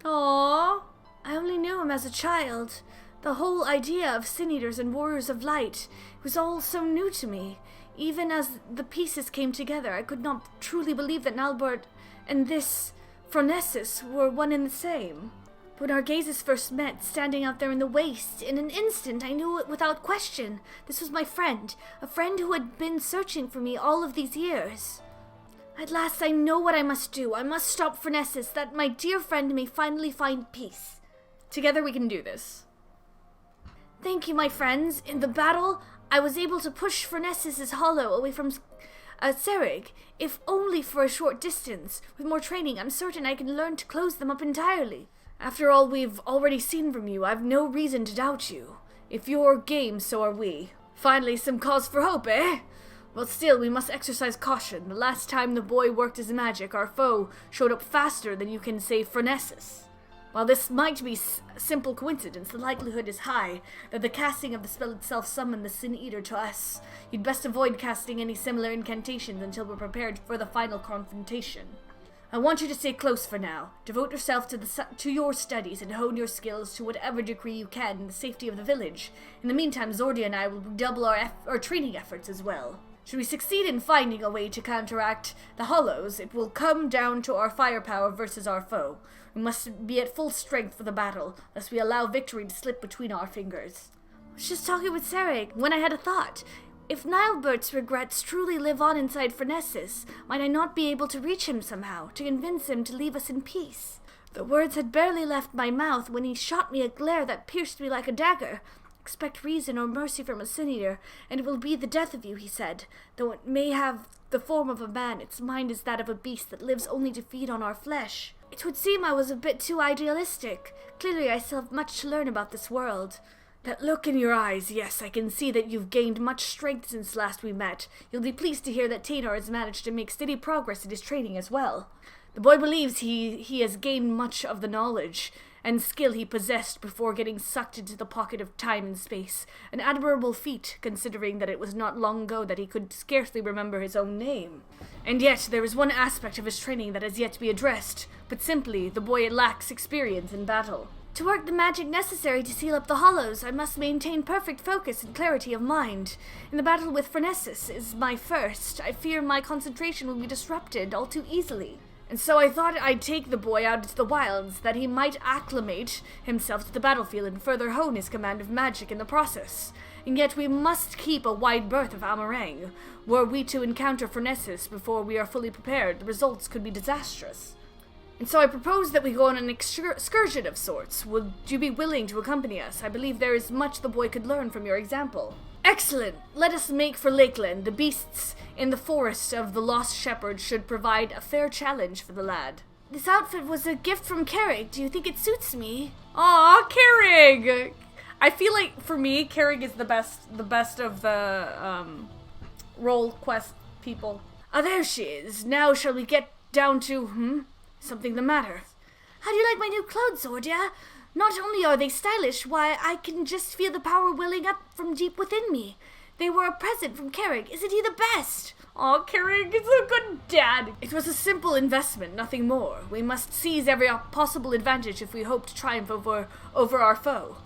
Aww, I only knew him as a child. The whole idea of Sin Eaters and Warriors of Light was all so new to me. Even as the pieces came together, I could not truly believe that Nilbert and this Phronesis were one and the same. When our gazes first met, standing out there in the waste, in an instant I knew it without question. This was my friend, a friend who had been searching for me all of these years. At last I know what I must do. I must stop Phronesis, that my dear friend may finally find peace. Together we can do this. Thank you, my friends. In the battle, I was able to push Phronesis' hollow away from Serig, if only for a short distance. With more training, I'm certain I can learn to close them up entirely. After all we've already seen from you, I've no reason to doubt you. If you're game, so are we. Finally, some cause for hope, eh? Well, still, we must exercise caution. The last time the boy worked his magic, our foe showed up faster than you can save Phronesis. While this might be simple coincidence, the likelihood is high that the casting of the spell itself summoned the Sin Eater to us. You'd best avoid casting any similar incantations until we're prepared for the final confrontation. I want you to stay close for now. Devote yourself to your studies and hone your skills to whatever degree you can in the safety of the village. In the meantime, Zordia and I will double our training efforts as well. Should we succeed in finding a way to counteract the Hollows, it will come down to our firepower versus our foe. We must be at full strength for the battle, lest we allow victory to slip between our fingers. I was just talking with Serig when I had a thought. If Nilbert's regrets truly live on inside Phronesis, might I not be able to reach him somehow, to convince him to leave us in peace? The words had barely left my mouth when he shot me a glare that pierced me like a dagger. Expect reason or mercy from a Sin Eater, and it will be the death of you, he said. Though it may have the form of a man, its mind is that of a beast that lives only to feed on our flesh. It would seem I was a bit too idealistic. Clearly I still have much to learn about this world. That look in your eyes, yes, I can see that you've gained much strength since last we met. You'll be pleased to hear that Tainer has managed to make steady progress in his training as well. The boy believes he has gained much of the knowledge and skill he possessed before getting sucked into the pocket of time and space. An admirable feat, considering that it was not long ago that he could scarcely remember his own name. And yet, there is one aspect of his training that has yet to be addressed, but simply, the boy lacks experience in battle. To work the magic necessary to seal up the Hollows, I must maintain perfect focus and clarity of mind. In the battle with Phronesis is my first. I fear my concentration will be disrupted all too easily. And so I thought I'd take the boy out into the wilds, that he might acclimate himself to the battlefield and further hone his command of magic in the process. And yet we must keep a wide berth of Amarang. Were we to encounter Phronesis before we are fully prepared, the results could be disastrous. And so I propose that we go on an excursion of sorts. Would you be willing to accompany us? I believe there is much the boy could learn from your example. Excellent! Let us make for Lakeland. The beasts in the forest of the Lost Shepherd should provide a fair challenge for the lad. This outfit was a gift from Carrig. Do you think it suits me? Aw, Carrig! I feel like, for me, Carrig is the best of the, role quest people. Ah, there she is. Now shall we get down to, something the matter? How do you like my new clothes, Zordia? Not only are they stylish, why, I can just feel the power welling up from deep within me. They were a present from Carrig. Isn't he the best? Oh, Carrig is a good dad. It was a simple investment, nothing more. We must seize every possible advantage if we hope to triumph over our foe.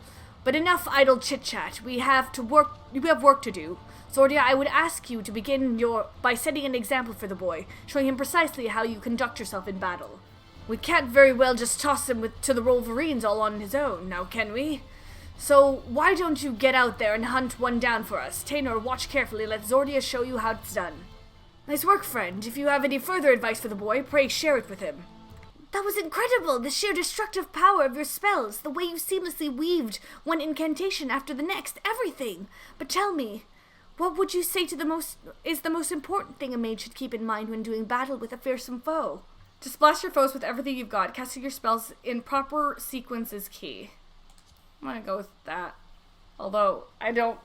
But enough idle chit-chat. We have work to do. Zordia, I would ask you to begin by setting an example for the boy, showing him precisely how you conduct yourself in battle. We can't very well just toss him to the Wolverines all on his own, now can we? So why don't you get out there and hunt one down for us? Taynor, watch carefully. Let Zordia show you how it's done. Nice work, friend. If you have any further advice for the boy, pray share it with him. That was incredible! The sheer destructive power of your spells, the way you seamlessly weaved one incantation after the next, everything! But tell me, what would you say is the most important thing a mage should keep in mind when doing battle with a fearsome foe? To splash your foes with everything you've got, casting your spells in proper sequence is key. I'm gonna go with that. Although, I don't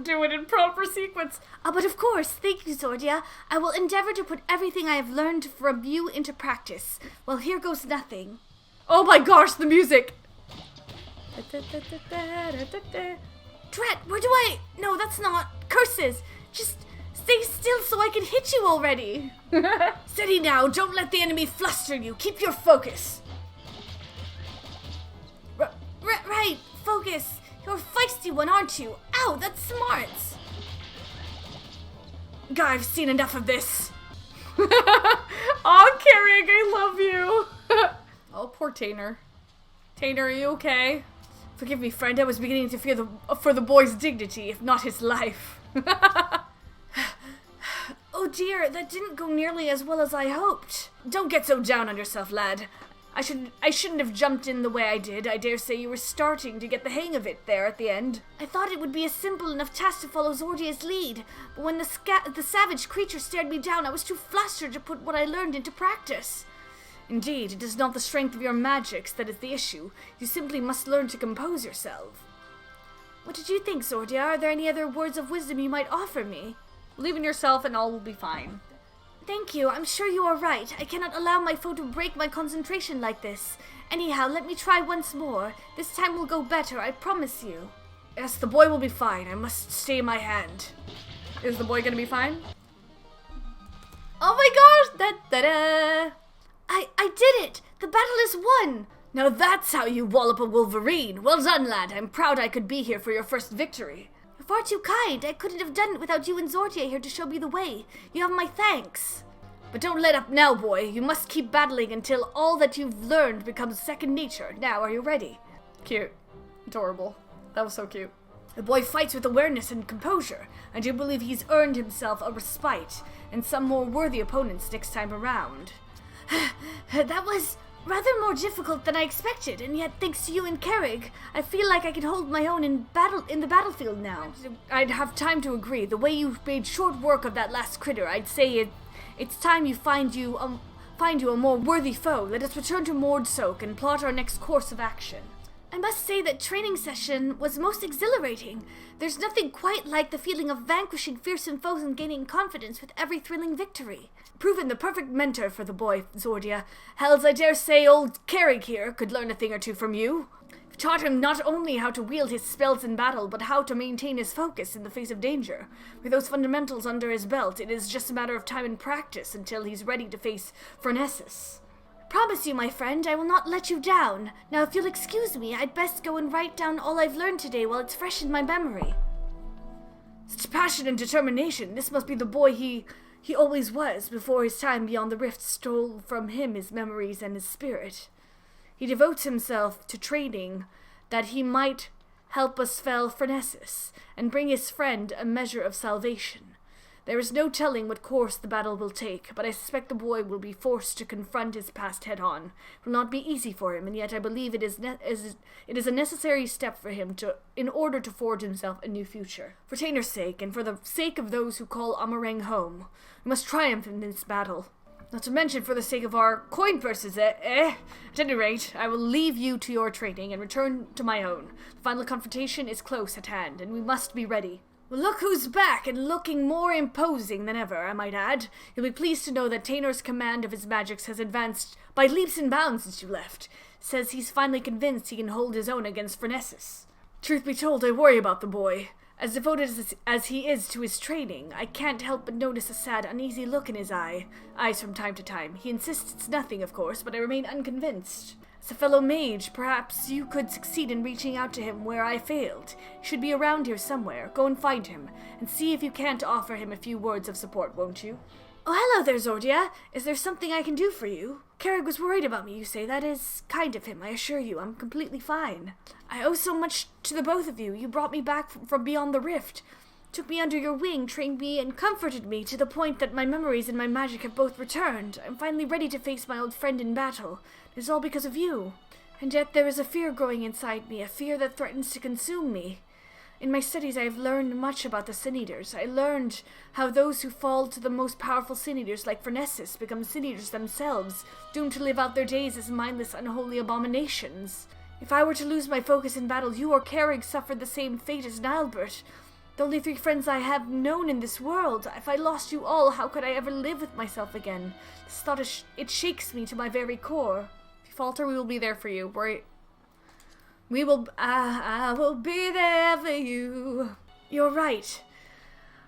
do it in proper sequence. But of course, thank you, Zordia. I will endeavor to put everything I have learned from you into practice. Well, here goes nothing. Oh my gosh, the music! Drat, where do I... No, that's not... Curses! Just stay still so I can hit you already! Steady now, don't let the enemy fluster you. Keep your focus. Right, focus. You're a feisty one, aren't you? Ow, that's smart. God, I've seen enough of this. Aw, Carrig, I love you. Oh, poor Taynor. Taynor, are you okay? Forgive me, friend. I was beginning to fear for the boy's dignity, if not his life. Oh dear, that didn't go nearly as well as I hoped. Don't get so down on yourself, lad. I shouldn't have jumped in the way I did. I dare say you were starting to get the hang of it there at the end. I thought it would be a simple enough task to follow Zordia's lead, but when the savage creature stared me down, I was too flustered to put what I learned into practice. Indeed, it is not the strength of your magics that is the issue. You simply must learn to compose yourself. What did you think, Zordia? Are there any other words of wisdom you might offer me? Believe in yourself and all will be fine. Thank you. I'm sure you are right. I cannot allow my foe to break my concentration like this. Anyhow, let me try once more. This time will go better, I promise you. Yes, the boy will be fine. I must stay my hand. Is the boy gonna be fine? Oh my gosh! Da-da-da! I did it! The battle is won! Now that's how you wallop a wolverine. Well done, lad. I'm proud I could be here for your first victory. You're far too kind. I couldn't have done it without you and Zordia here to show me the way. You have my thanks. But don't let up now, boy. You must keep battling until all that you've learned becomes second nature. Now, are you ready? Cute. Adorable. That was so cute. The boy fights with awareness and composure. I do believe he's earned himself a respite and some more worthy opponents next time around. That was rather more difficult than I expected, and yet thanks to you and Carrig, I feel like I can hold my own in the battlefield now. I'd have time to agree. The way you made short work of that last critter, I'd say it's time you find you a more worthy foe. Let us return to Mordsoak and plot our next course of action. I must say that training session was most exhilarating. There's nothing quite like the feeling of vanquishing fearsome foes and gaining confidence with every thrilling victory. Proven the perfect mentor for the boy, Zordia. Hells, I dare say old Carrig here could learn a thing or two from you. You've taught him not only how to wield his spells in battle, but how to maintain his focus in the face of danger. With those fundamentals under his belt, it is just a matter of time and practice until he's ready to face Phronesis. Promise you, my friend, I will not let you down. Now, if you'll excuse me, I'd best go and write down all I've learned today while it's fresh in my memory. Such passion and determination. This must be the boy he always was, before his time beyond the rift stole from him his memories and his spirit. He devotes himself to training that he might help us fell Phronesis and bring his friend a measure of salvation. There is no telling what course the battle will take, but I suspect the boy will be forced to confront his past head-on. It will not be easy for him, and yet I believe it is a necessary step for him in order to forge himself a new future. For Taynor's sake, and for the sake of those who call Amareng home, we must triumph in this battle. Not to mention for the sake of our coin purses, At any rate, I will leave you to your training and return to my own. The final confrontation is close at hand, and we must be ready. Well, look who's back, and looking more imposing than ever, I might add. You'll be pleased to know that Taynor's command of his magics has advanced by leaps and bounds since you left. Says he's finally convinced he can hold his own against Phronesis. Truth be told, I worry about the boy. As devoted as he is to his training, I can't help but notice a sad, uneasy look in his eyes from time to time. He insists it's nothing, of course, but I remain unconvinced. As a fellow mage, perhaps you could succeed in reaching out to him where I failed. He should be around here somewhere. Go and find him, and see if you can't offer him a few words of support, won't you? Oh, hello there, Zordia. Is there something I can do for you? Carrig was worried about me, you say. That is kind of him, I assure you. I'm completely fine. I owe so much to the both of you. You brought me back from beyond the rift. Took me under your wing, trained me, and comforted me to the point that my memories and my magic have both returned. I'm finally ready to face my old friend in battle. It is all because of you. And yet there is a fear growing inside me, a fear that threatens to consume me. In my studies I have learned much about the Sin Eaters. I learned how those who fall to the most powerful Sin Eaters, like Phronesis, become Sin Eaters themselves, doomed to live out their days as mindless, unholy abominations. If I were to lose my focus in battle, you or Carrig suffered the same fate as Nilbert. The only 3 friends I have known in this world. If I lost you all, how could I ever live with myself again? This thought, it shakes me to my very core. If you falter, we will be there for you. I will be there for you. You're right.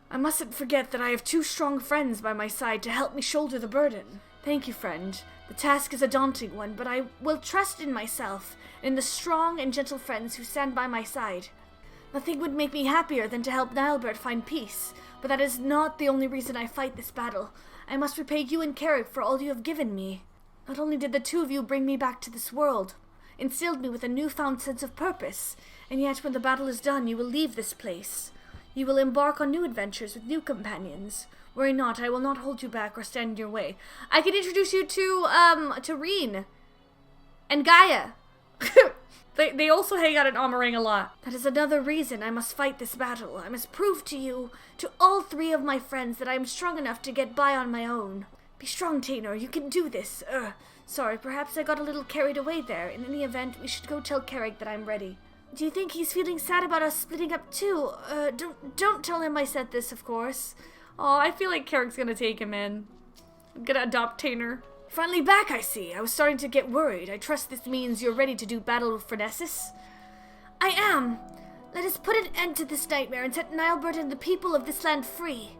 I mustn't forget that I have 2 strong friends by my side to help me shoulder the burden. Thank you, friend. The task is a daunting one, but I will trust in myself and in the strong and gentle friends who stand by my side. Nothing would make me happier than to help Nilbert find peace, but that is not the only reason I fight this battle. I must repay you and Carrig for all you have given me. Not only did the 2 of you bring me back to this world, instilled me with a newfound sense of purpose, and yet when the battle is done, you will leave this place. You will embark on new adventures with new companions. Worry not, I will not hold you back or stand in your way. I can introduce you to Reen and Gaia. They also hang out in Amarang a lot. That is another reason I must fight this battle. I must prove to you, to all 3 of my friends, that I am strong enough to get by on my own. Be strong, Tainor. You can do this. Sorry, perhaps I got a little carried away there. In any event, we should go tell Carrig that I'm ready. Do you think he's feeling sad about us splitting up too? Don't tell him I said this, of course. Oh, I feel like Carrig's gonna take him in. I'm gonna adopt Tainor. Finally back, I see. I was starting to get worried. I trust this means you're ready to do battle with Phronesis? I am. Let us put an end to this nightmare and set Nilbert and the people of this land free.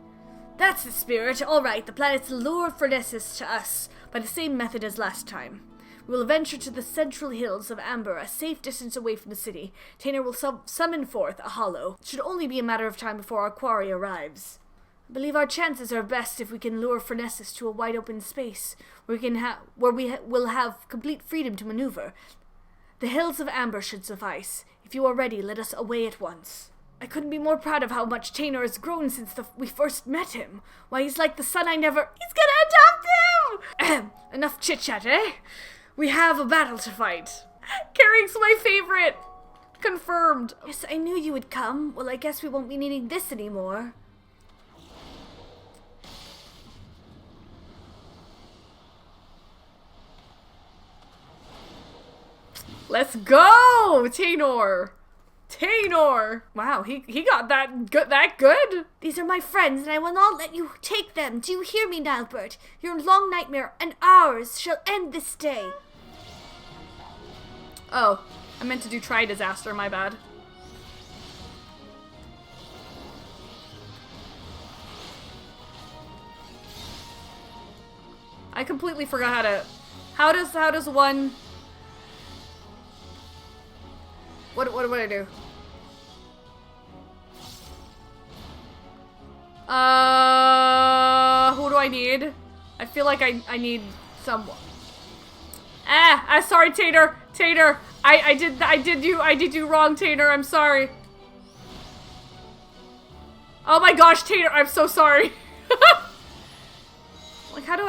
That's the spirit. All right, the plan is to lure Phronesis to us by the same method as last time. We will venture to the central hills of Amber, a safe distance away from the city. Tainor will summon forth a hollow. It should only be a matter of time before our quarry arrives. I believe our chances are best if we can lure Phronesis to a wide open space where we will have complete freedom to maneuver. The hills of Amber should suffice. If you are ready, let us away at once. I couldn't be more proud of how much Tainor has grown since we first met him. Why, he's like the son I never... He's gonna adopt him! Enough chit-chat, eh? We have a battle to fight. Carrig's my favorite! Confirmed. Yes, I knew you would come. Well, I guess we won't be needing this anymore. Let's go, Tainor! Tainor! Wow, he got that good? These are my friends, and I will not let you take them. Do you hear me, Nilbert? Your long nightmare and ours shall end this day. Oh, I meant to do Tri-Disaster, my bad. I completely forgot how to... How does one... What do I do? Who do I need? I feel like I need someone. Sorry, Tainor. Tainor, I did you wrong, Tainor. I'm sorry. Oh my gosh, Tainor, I'm so sorry. Like, how do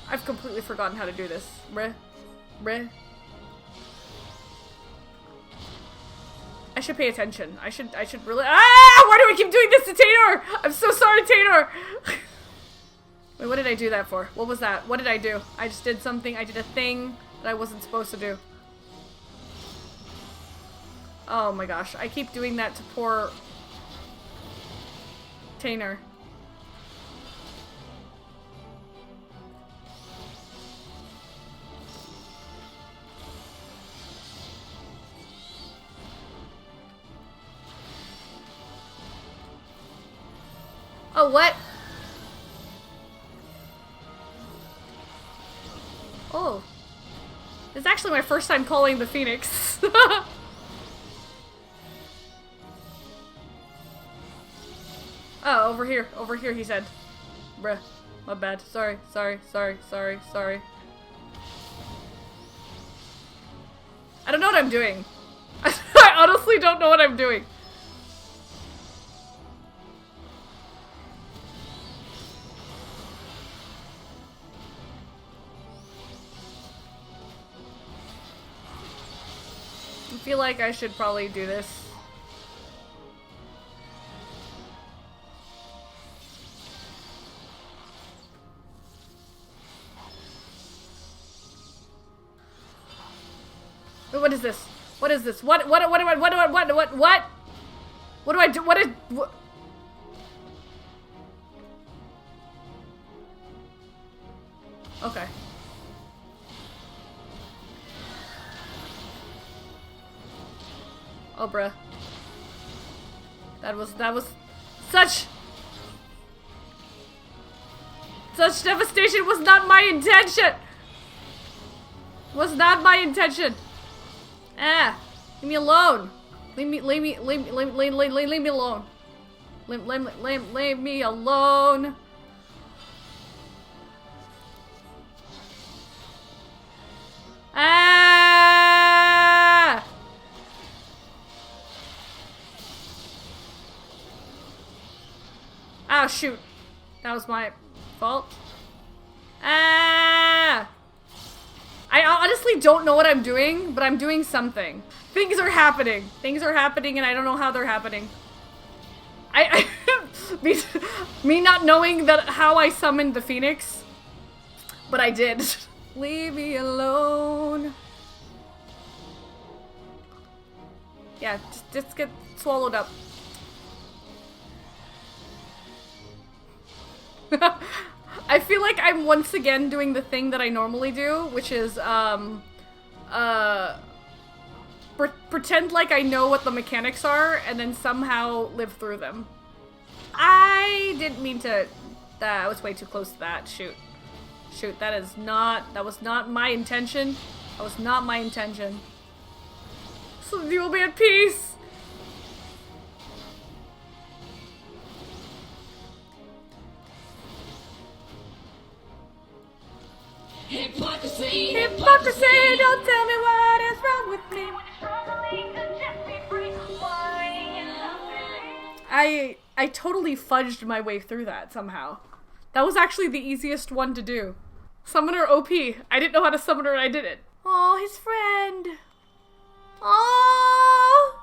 I've completely forgotten how to do this. Bleh. I should pay attention. I should really... Why do I keep doing this to Tainor? I'm so sorry, Tainor! Wait, what did I do that for? What was that? What did I do? I just did something. I did a thing that I wasn't supposed to do. Oh my gosh. I keep doing that to poor... Tainor. Oh, what? Oh. It's actually my first time calling the Phoenix. Oh, over here, he said. Bruh. My bad. Sorry. I don't know what I'm doing. I honestly don't know what I'm doing. I feel like I should probably do this. What is this? What is this? What do I do? What? Okay. Oh, bruh. That was such devastation was not my intention. Was not my intention. Ah, leave me alone. Leave me alone. Leave me alone. Ah! Oh, shoot. That was my fault. Ah! I honestly don't know what I'm doing, but I'm doing something. Things are happening. Things are happening, and I don't know how they're happening. Me not knowing how I summoned the Phoenix, but I did. Leave me alone. Yeah, just get swallowed up. I feel like I'm once again doing the thing that I normally do, which is, pretend like I know what the mechanics are, and then somehow live through them. I didn't mean to, I was way too close to that, shoot. Shoot, that was not my intention. That was not my intention. So you will be at peace. Hypocrisy, Hypocrisy, don't tell me what is wrong with me. I totally fudged my way through that somehow. That was actually the easiest one to do. Summoner OP. I didn't know how to summon her and I did it. Oh, his friend. Oh.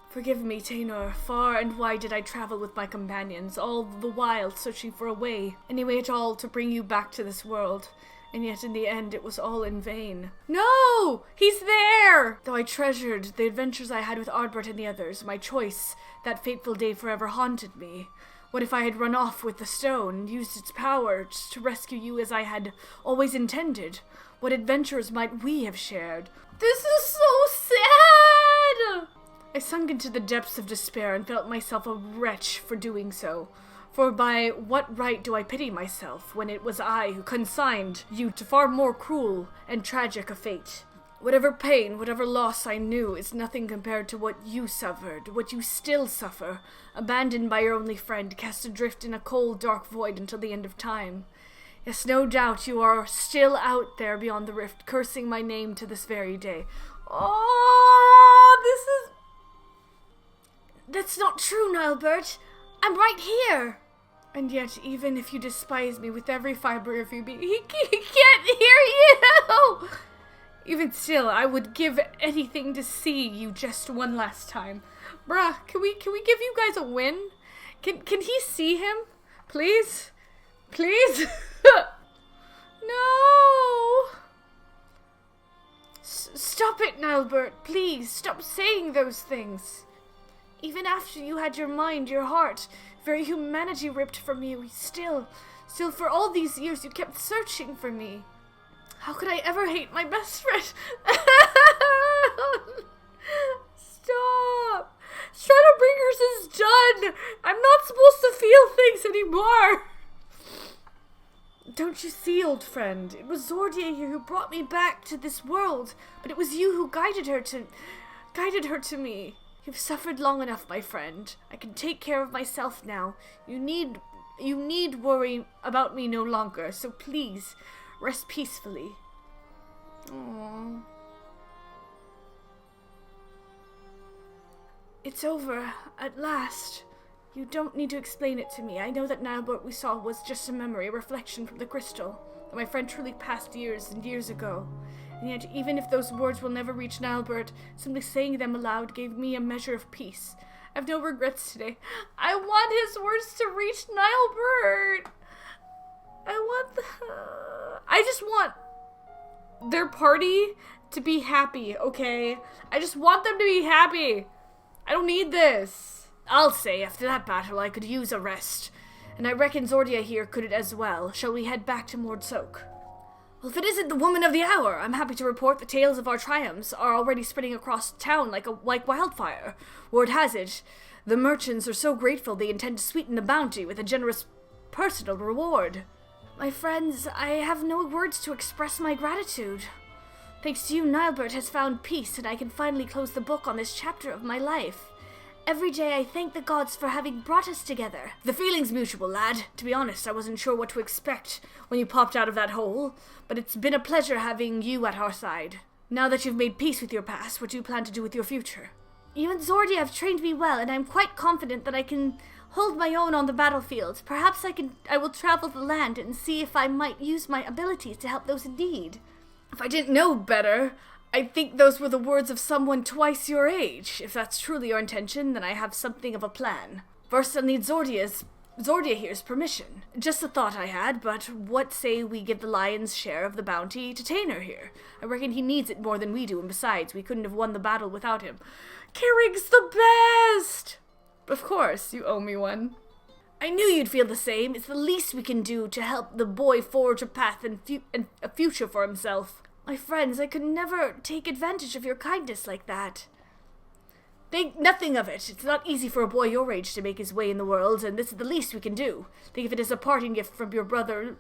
Forgive me, Tainor. Far and wide did I travel with my companions, all the while searching for a way, any way at all to bring you back to this world. And yet in the end it was all in vain. No! He's there! Though I treasured the adventures I had with Ardbert and the others, my choice, that fateful day forever haunted me. What if I had run off with the stone and used its power to rescue you as I had always intended? What adventures might we have shared? This is so sad! I sunk into the depths of despair and felt myself a wretch for doing so. For by what right do I pity myself, when it was I who consigned you to far more cruel and tragic a fate? Whatever pain, whatever loss I knew is nothing compared to what you suffered, what you still suffer, abandoned by your only friend, cast adrift in a cold, dark void until the end of time. Yes, no doubt you are still out there beyond the rift, cursing my name to this very day. Oh, That's not true, Nilebert. I'm right here! And yet, even if you despise me with every fiber of your being, he can't hear you! Even still, I would give anything to see you just one last time. Bruh, can we give you guys a win? Can he see him? Please? Please? No! Stop it, Nilebert, please. Stop saying those things. Even after you had your mind, your heart, very humanity ripped from you, still for all these years you kept searching for me. How could I ever hate my best friend? Stop! Shadowbringers is done! I'm not supposed to feel things anymore! Don't you see, old friend? It was Zordia here who brought me back to this world, but it was you who guided her to me. You've suffered long enough, my friend. I can take care of myself now. You need You need worry about me no longer, so please, rest peacefully. Aww. It's over, at last. You don't need to explain it to me. I know that Nilebert we saw was just a memory, a reflection from the crystal. That my friend truly passed years and years ago. And yet, even if those words will never reach Nilebert, simply saying them aloud gave me a measure of peace. I have no regrets today. I want his words to reach Nilebert. I just want their party to be happy, okay? I just want them to be happy. I don't need this. I'll say, after that battle, I could use a rest. And I reckon Zordia here could as well. Shall we head back to Mordsoak? Well, if it isn't the woman of the hour, I'm happy to report the tales of our triumphs are already spreading across town like wildfire. Word has it, the merchants are so grateful they intend to sweeten the bounty with a generous personal reward. My friends, I have no words to express my gratitude. Thanks to you, Nilebert has found peace, and I can finally close the book on this chapter of my life. Every day I thank the gods for having brought us together. The feeling's mutual, lad. To be honest, I wasn't sure what to expect when you popped out of that hole, but it's been a pleasure having you at our side. Now that you've made peace with your past, what do you plan to do with your future? You and Zordia have trained me well, and I'm quite confident that I can hold my own on the battlefield. Perhaps I will travel the land and see if I might use my abilities to help those in need. If I didn't know better, I think those were the words of someone twice your age. If that's truly your intention, then I have something of a plan. First, I'll need Zordia here's permission. Just a thought I had, but what say we give the lion's share of the bounty to Tainer here? I reckon he needs it more than we do, and besides, we couldn't have won the battle without him. Kerrig's the best! Of course, you owe me one. I knew you'd feel the same. It's the least we can do to help the boy forge a path and a future for himself. My friends, I could never take advantage of your kindness like that. Think nothing of it. It's not easy for a boy your age to make his way in the world, and this is the least we can do. Think of it as a parting gift from your brother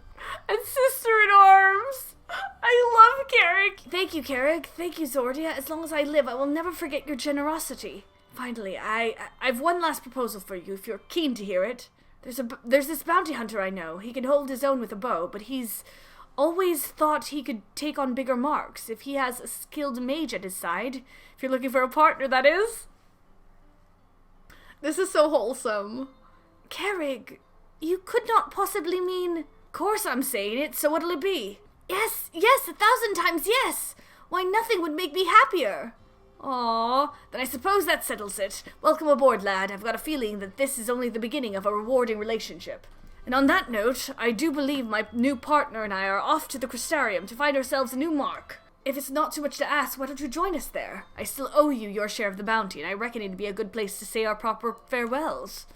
and sister-in-arms. I love Carrick. Thank you, Carrick. Thank you, Zordia. As long as I live, I will never forget your generosity. Finally, I've one last proposal for you, if you're keen to hear it. There's this bounty hunter I know. He can hold his own with a bow, but he's always thought he could take on bigger marks if he has a skilled mage at his side. If you're looking for a partner, that is. This is so wholesome. Carrig, you could not possibly mean... Course I'm saying it, so what'll it be? Yes, 1,000 times yes! Why, nothing would make me happier. Aww, then I suppose that settles it. Welcome aboard, lad. I've got a feeling that this is only the beginning of a rewarding relationship. And on that note, I do believe my new partner and I are off to the Crystarium to find ourselves a new mark. If it's not too much to ask, why don't you join us there? I still owe you your share of the bounty, and I reckon it'd be a good place to say our proper farewells.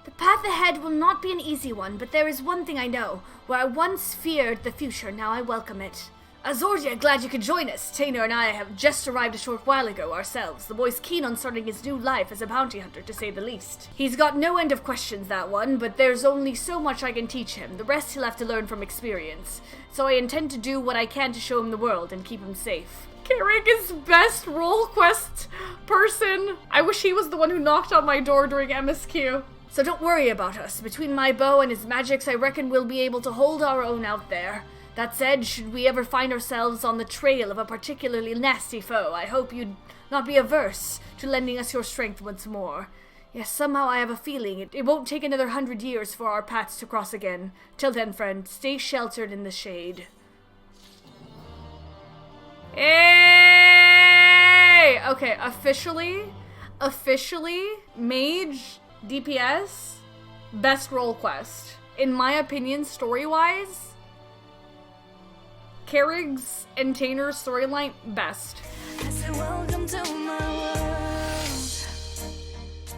The path ahead will not be an easy one, but there is one thing I know. Where I once feared the future, now I welcome it. Zordia, glad you could join us. Tainer and I have just arrived a short while ago ourselves. The boy's keen on starting his new life as a bounty hunter, to say the least. He's got no end of questions, that one, but there's only so much I can teach him. The rest he'll have to learn from experience. So I intend to do what I can to show him the world and keep him safe. Carrick is best role quest person. I wish he was the one who knocked on my door during MSQ. So don't worry about us. Between my bow and his magics, I reckon we'll be able to hold our own out there. That said, should we ever find ourselves on the trail of a particularly nasty foe, I hope you'd not be averse to lending us your strength once more. Yes, somehow I have a feeling it won't take another 100 years for our paths to cross again. Till then, friend, stay sheltered in the shade. Hey! Okay, officially, Mage, DPS, best role quest. In my opinion, story-wise, Carrick's and Tainer's storyline, best. I said, welcome to